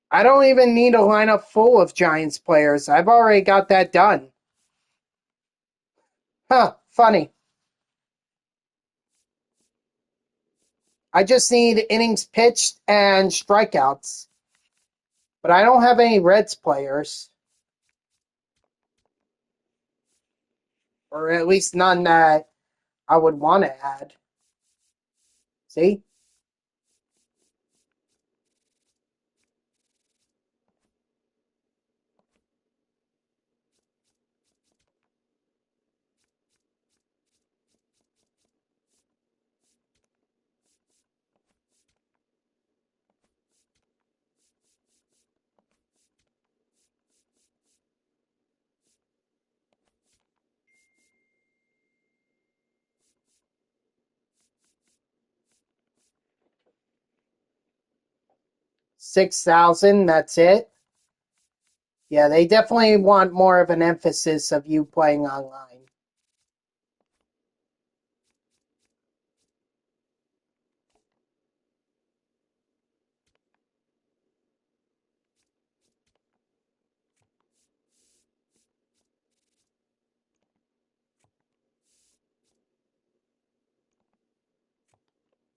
I don't even need a lineup full of Giants players. I've already got that done. Huh, funny. I just need innings pitched and strikeouts. But I don't have any Reds players. Or at least none that I would want to add. See? $6,000, that's it. Yeah, they definitely want more of an emphasis of you playing online.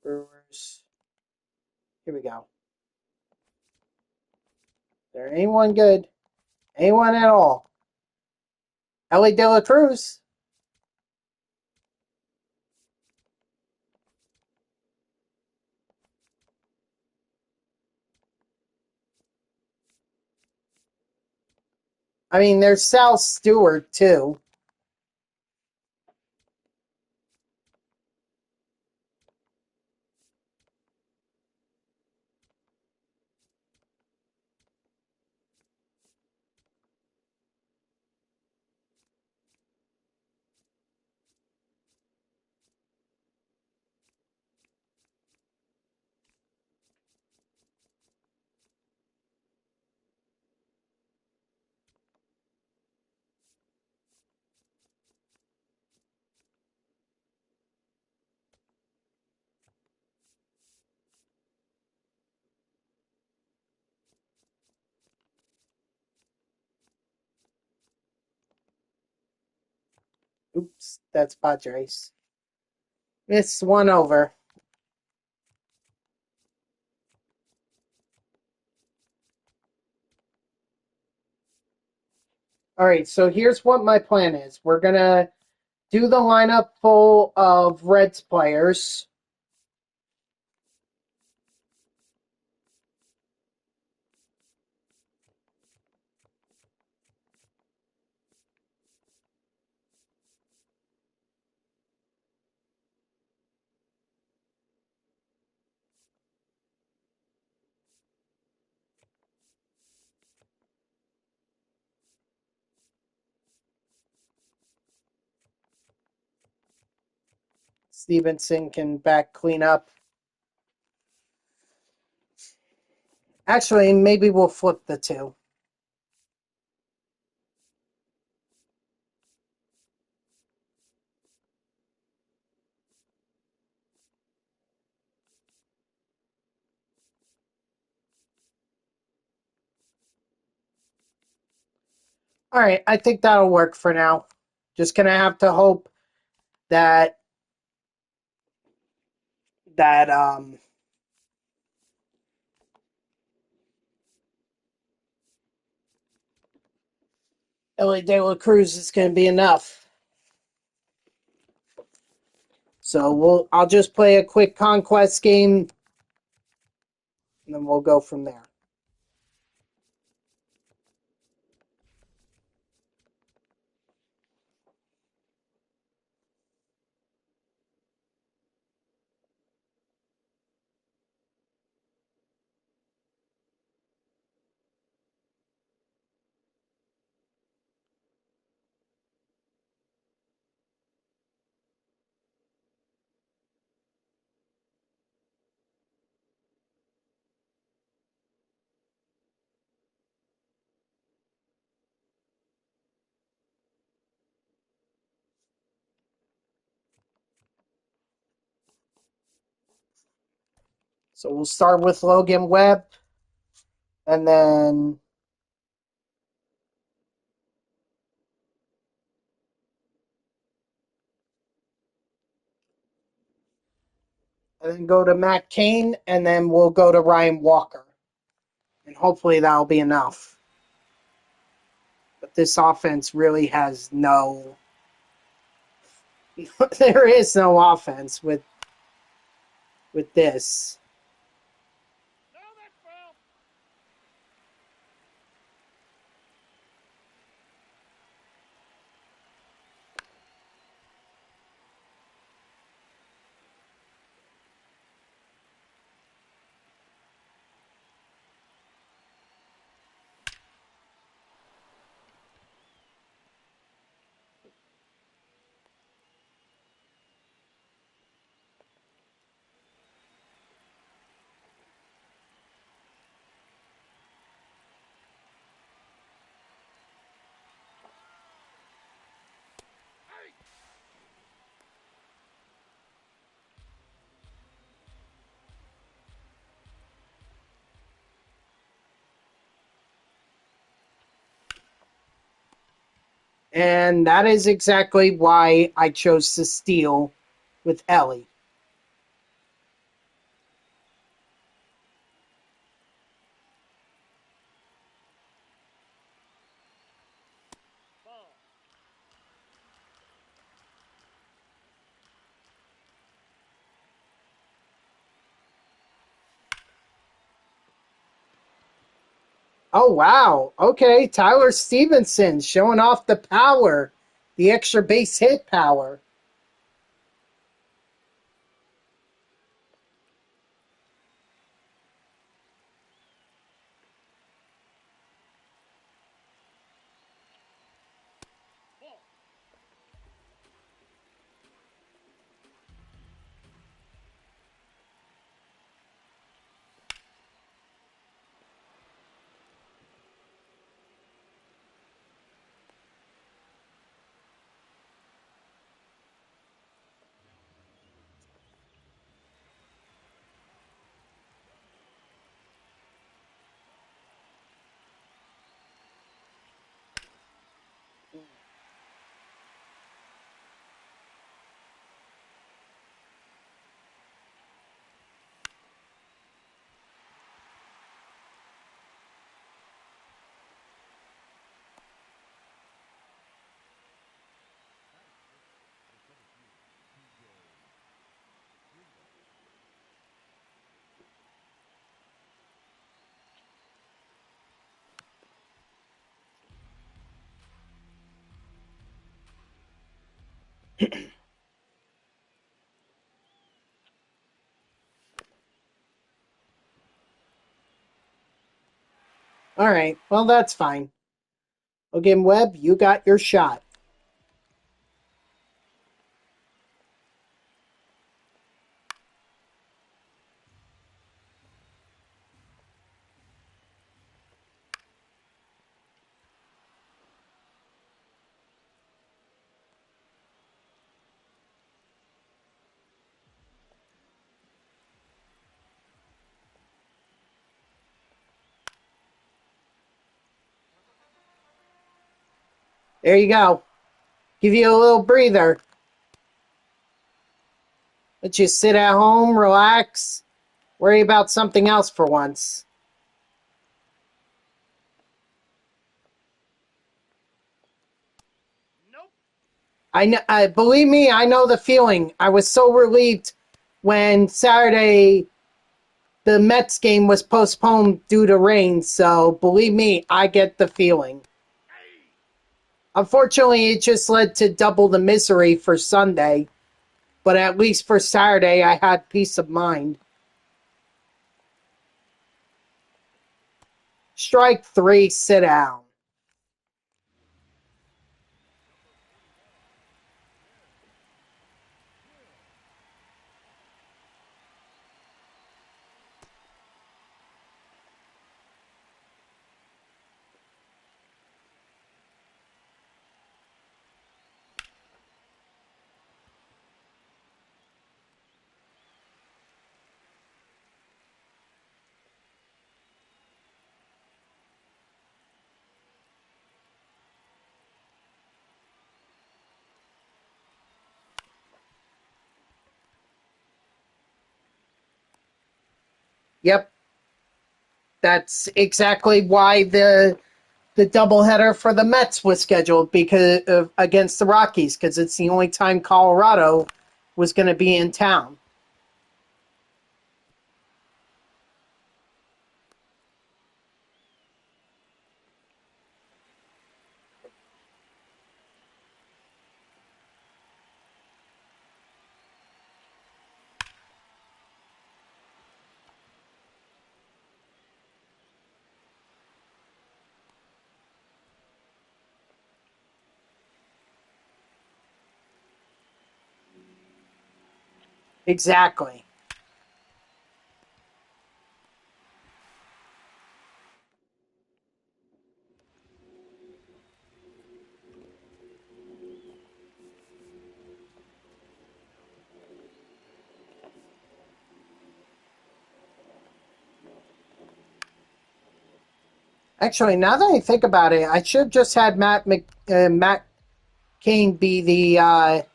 Brewers. Here we go. Is there anyone good? Anyone at all? Ellie De La Cruz. I mean, there's Sal Stewart, too. Oops, that's Padres. It's 1 over. All right, so here's what my plan is. We're going to do the lineup full of Reds players. Stevenson can back clean up. Actually, maybe we'll flip the 2. All right, I think that'll work for now. Just gonna have to hope that that Ellie De La Cruz is gonna be enough. So I'll just play a quick conquest game, and then we'll go from there. So we'll start with Logan Webb, and then go to Matt Cain, and then we'll go to Ryan Walker. And hopefully that'll be enough. But this offense really has no... there is no offense with this. No, that's foul. And that is exactly why I chose to steal with Ellie. Ball. Oh, wow. Okay, Tyler Stevenson showing off the power, the extra base hit power. Ball. All right, well, that's fine. Logan Webb, you got your shot. There you go. Give you a little breather. Let you sit at home, relax, worry about something else for once. Nope. Believe me, I know the feeling. I was so relieved when Saturday the Mets game was postponed due to rain, so believe me, I get the feeling. Unfortunately, it just led to double the misery for Sunday, but at least for Saturday, I had peace of mind. Strike 3, sit down. Yep, that's exactly why the doubleheader for the Mets was scheduled because against the Rockies, because it's the only time Colorado was going to be in town. Exactly. Actually, now that I think about it, I should have just had Matt Cain be the. I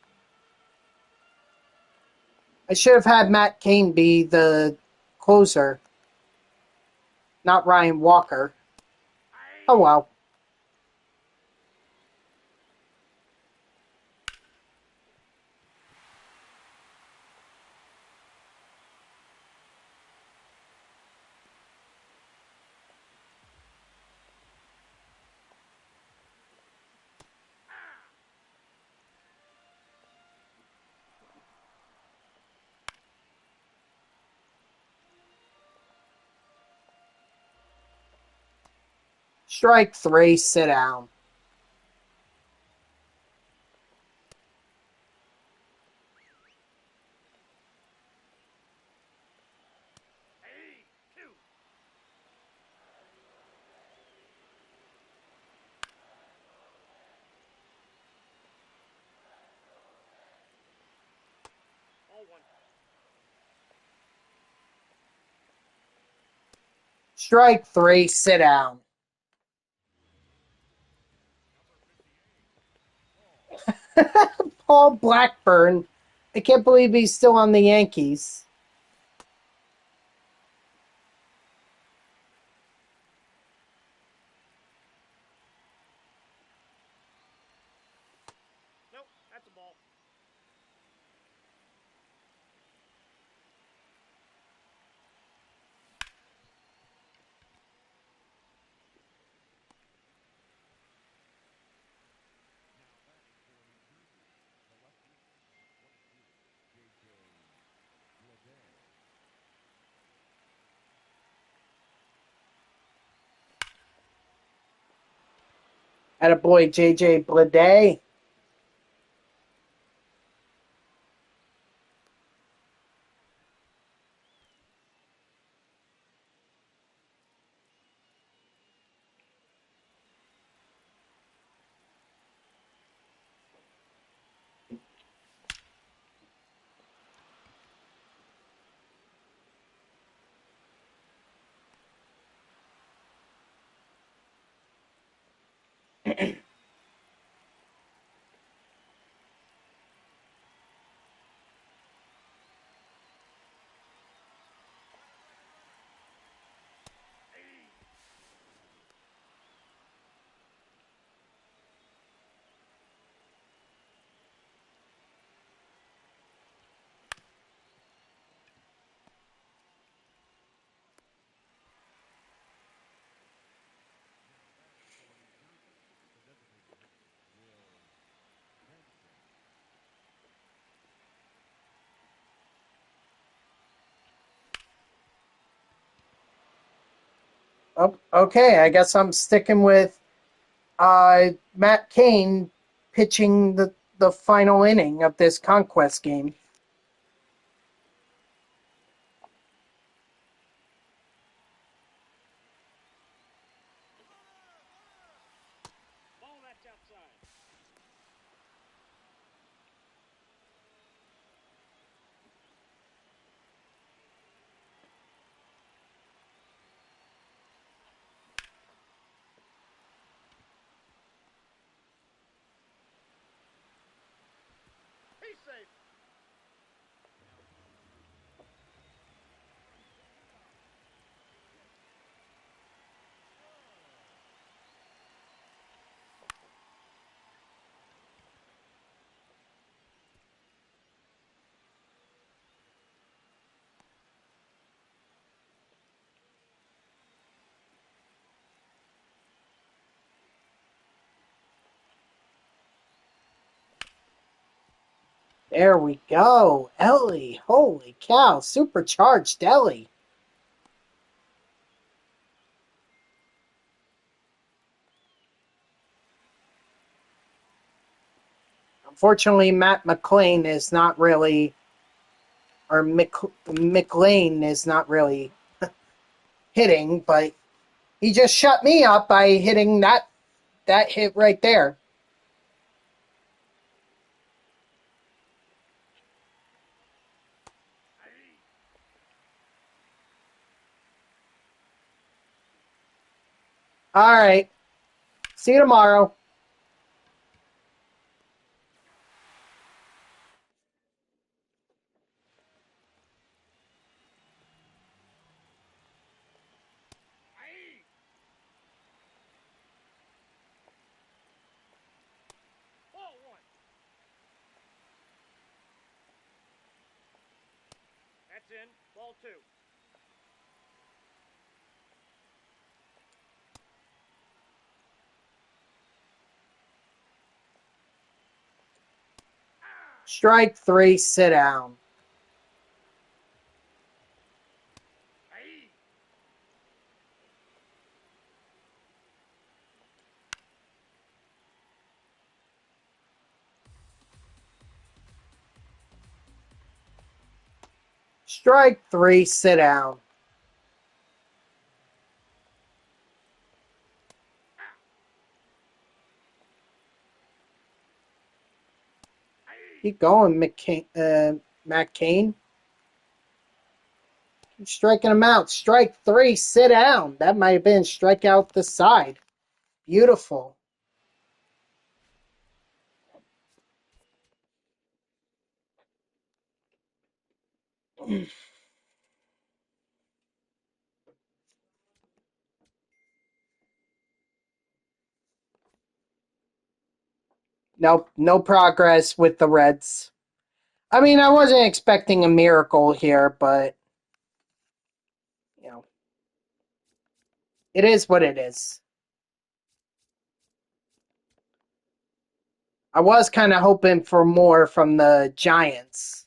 should have had Matt Cain be the closer, not Ryan Walker. Oh well. Strike three, sit down. Hey, two. Ball one. Strike three, sit down. Paul Blackburn. I can't believe he's still on the Yankees. Nope, that's a ball. Attaboy JJ Bleday. Oh, okay, I guess I'm sticking with Matt Cain pitching the final inning of this conquest game. Ball that's outside. He's safe. There we go. Ellie. Holy cow. Supercharged Ellie. Unfortunately, Matt McLean is not really, or McLean is not really hitting, but he just shut me up by hitting that hit right there. All right. See you tomorrow. Ball one. That's in. Ball two. Strike 3, sit down. Hey. Strike 3, sit down. Keep going, Matt Cain. Keep striking him out. Strike 3, sit down. That might have been strike out the side. Beautiful. Nope, no progress with the Reds. I mean, I wasn't expecting a miracle here, but, you know, it is what it is. I was kind of hoping for more from the Giants,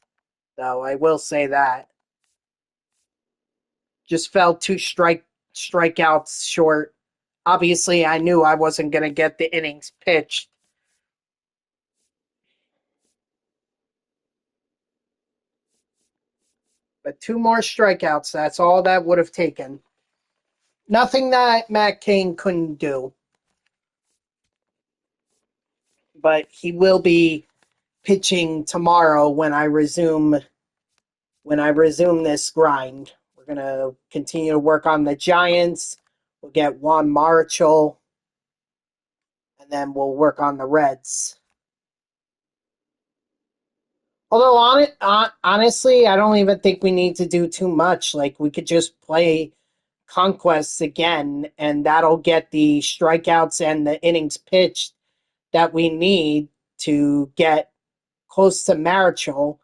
though, I will say that. Just fell two strikeouts short. Obviously, I knew I wasn't going to get the innings pitched. But two more strikeouts, that's all that would have taken. Nothing that Matt Cain couldn't do. But he will be pitching tomorrow when I resume this grind. We're gonna continue to work on the Giants. We'll get Juan Marichal, and then we'll work on the Reds. Although honestly, I don't even think we need to do too much. Like we could just play conquests again, and that'll get the strikeouts and the innings pitched that we need to get close to Marichal.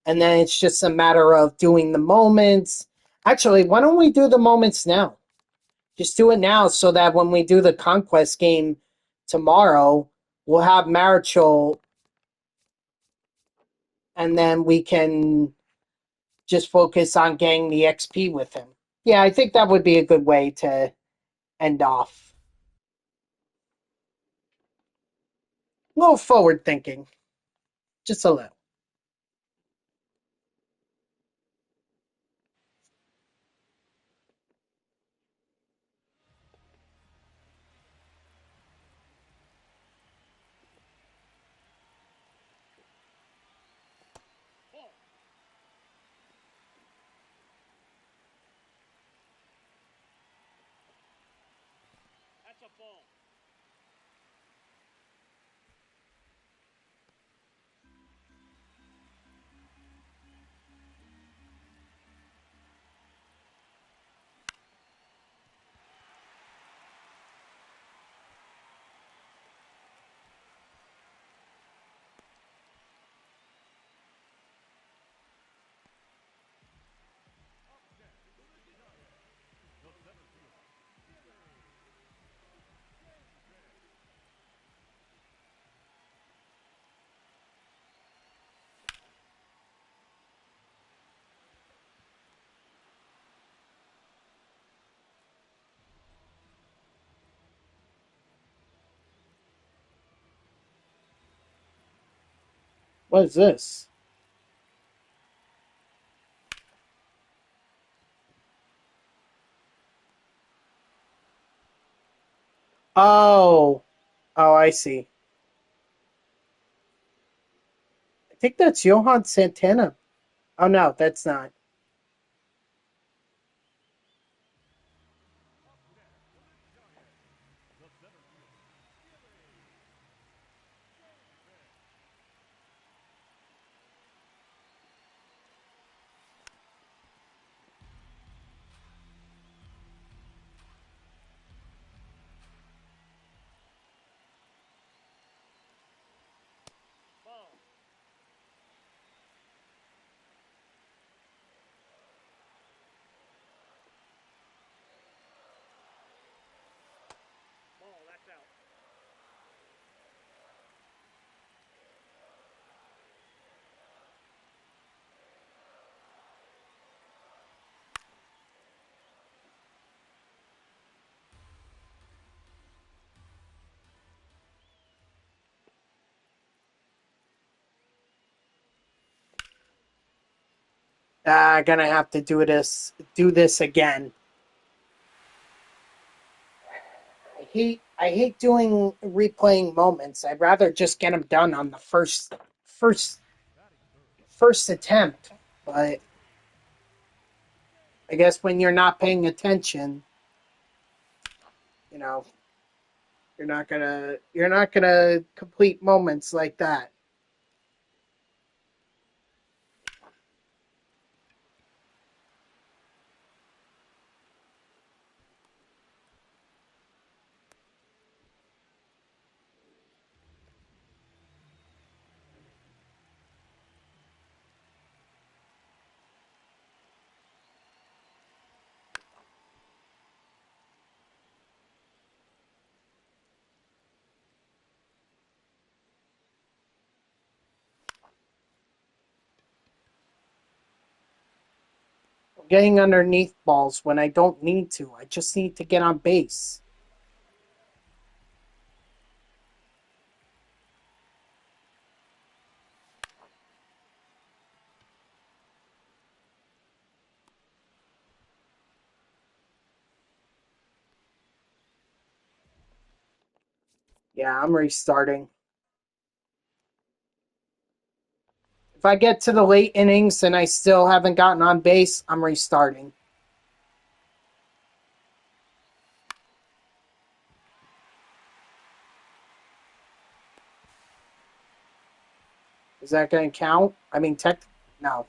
And then it's just a matter of doing the moments. Actually, why don't we do the moments now? Just do it now so that when we do the conquest game tomorrow, we'll have Marichal and then we can just focus on getting the XP with him. Yeah, I think that would be a good way to end off. A little forward thinking, just a little. Ball. That's a ball. What is this? Oh. Oh, I see. I think that's Johan Santana. Oh, no, that's not. Ball. Ball, that's out. Gonna have to do this again. I hate doing replaying moments. I'd rather just get them done on the first first attempt. But I guess when you're not paying attention, you know, you're not gonna complete moments like that. I'm getting underneath balls when I don't need to. I just need to get on base. Yeah, I'm restarting. If I get to the late innings and I still haven't gotten on base, I'm restarting. Is that going to count? I mean, no.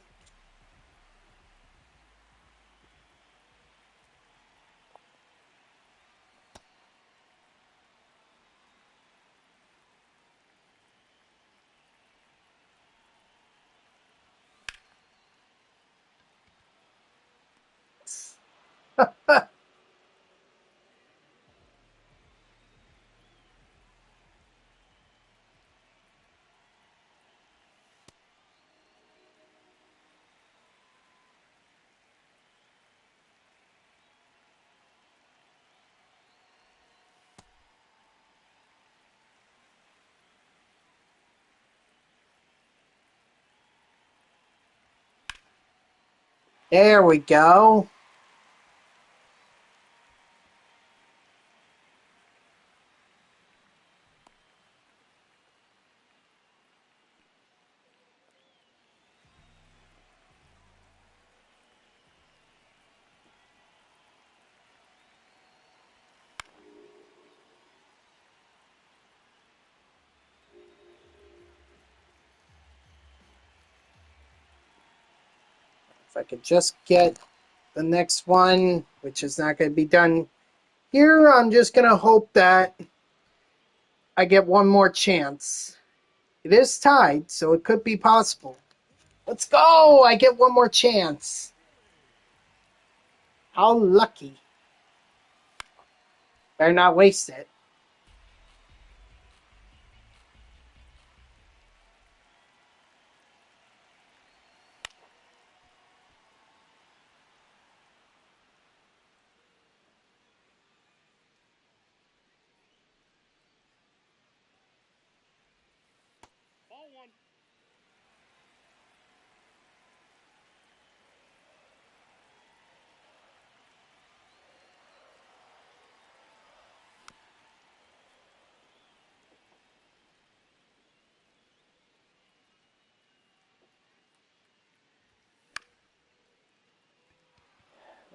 There we go. If I could just get the next one, which is not going to be done here, I'm just going to hope that I get one more chance. It is tied, so it could be possible. Let's go! I get one more chance. How lucky. Better not waste it. Ball one.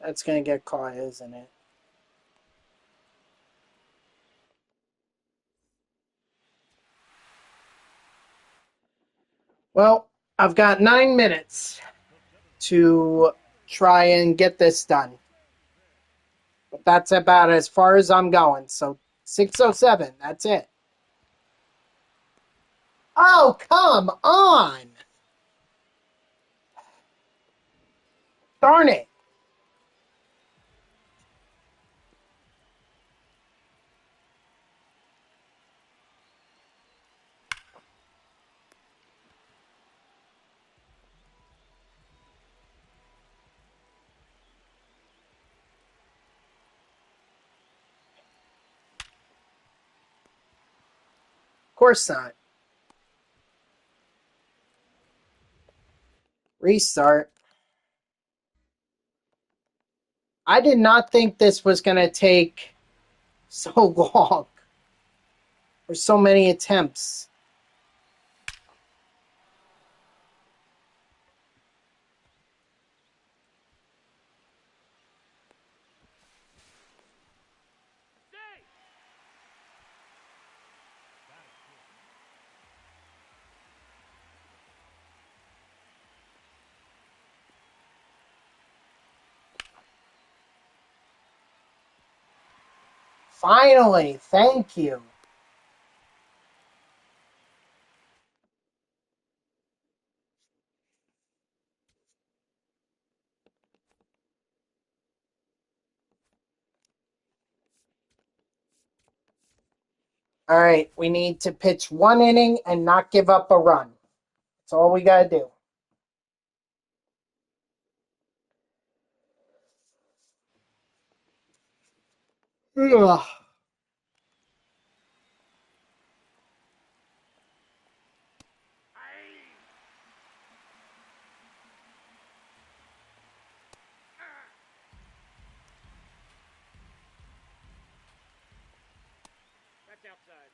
That's going to get caught, isn't it? Well, I've got 9 minutes to try and get this done. But that's about as far as I'm going. So 6:07, that's it. Oh, come on! Darn it. Of course not. Restart. I did not think this was going to take so long or so many attempts. Finally, thank you. All right, we need to pitch 1 inning and not give up a run. That's all we got to do. Ugh. That's outside.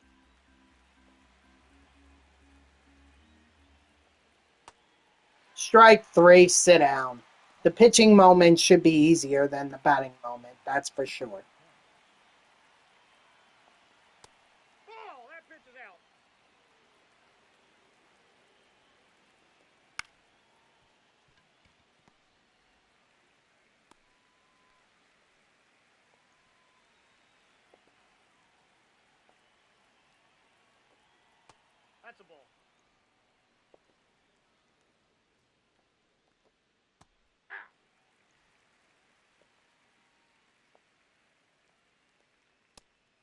Strike 3, sit down. The pitching moment should be easier than the batting moment, that's for sure. Ball! That pitch is out. That's a ball.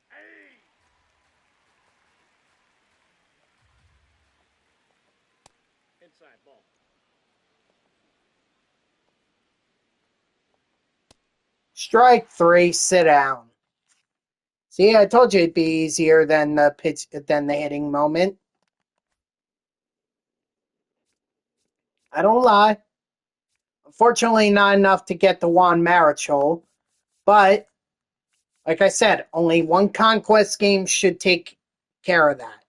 Hey! Inside ball. Strike 3, sit down. See, I told you it'd be easier than the hitting moment. I don't lie. Unfortunately, not enough to get the Juan Marichal, but like I said, only one conquest game should take care of that.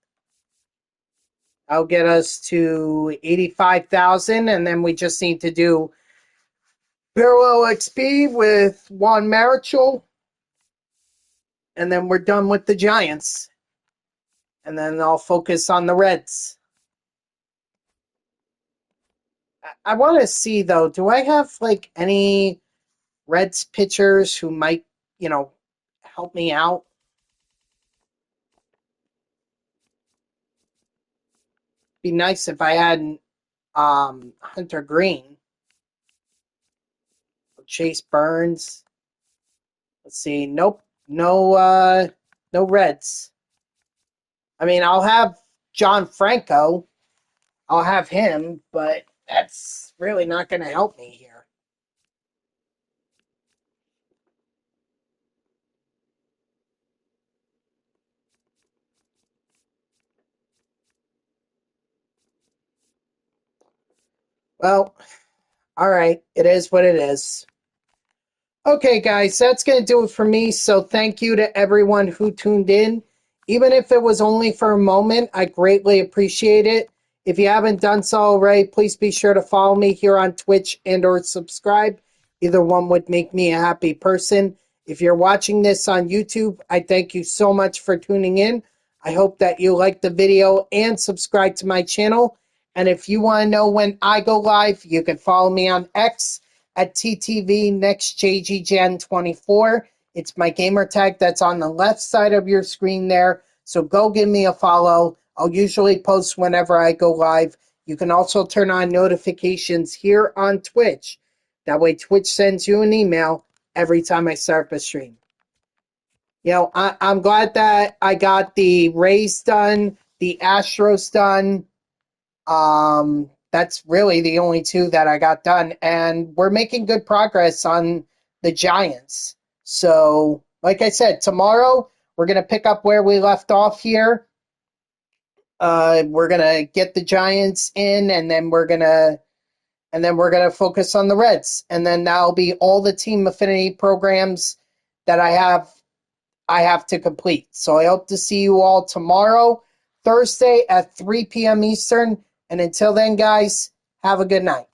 That'll get us to 85,000, and then we just need to do parallel XP with Juan Marichal, and then we're done with the Giants. And then I'll focus on the Reds. I want to see, though, do I have like any Reds pitchers who might, help me out? Be nice if I had Hunter Green, Chase Burns. Let's see. Nope. No Reds. I mean, I'll have John Franco. I'll have him, but that's really not going to help me here. Well, all right. It is what it is. Okay, guys, that's going to do it for me. So thank you to everyone who tuned in. Even if it was only for a moment, I greatly appreciate it. If you haven't done so already, please be sure to follow me here on Twitch and or subscribe. Either one would make me a happy person. If you're watching this on YouTube, I thank you so much for tuning in. I hope that you like the video and subscribe to my channel. And if you want to know when I go live, you can follow me on X at TTV NextJGGen24. It's my gamer tag that's on the left side of your screen there. So go give me a follow. I'll usually post whenever I go live. You can also turn on notifications here on Twitch. That way Twitch sends you an email every time I start up a stream. I'm glad that I got the Rays done, the Astros done. That's really the only two that I got done. And we're making good progress on the Giants. So, like I said, tomorrow we're going to pick up where we left off here. We're going to get the Giants in, and then we're going to focus on the Reds. And then that'll be all the Team Affinity programs that I have to complete. So I hope to see you all tomorrow, Thursday at 3 p.m. Eastern. And until then, guys, have a good night.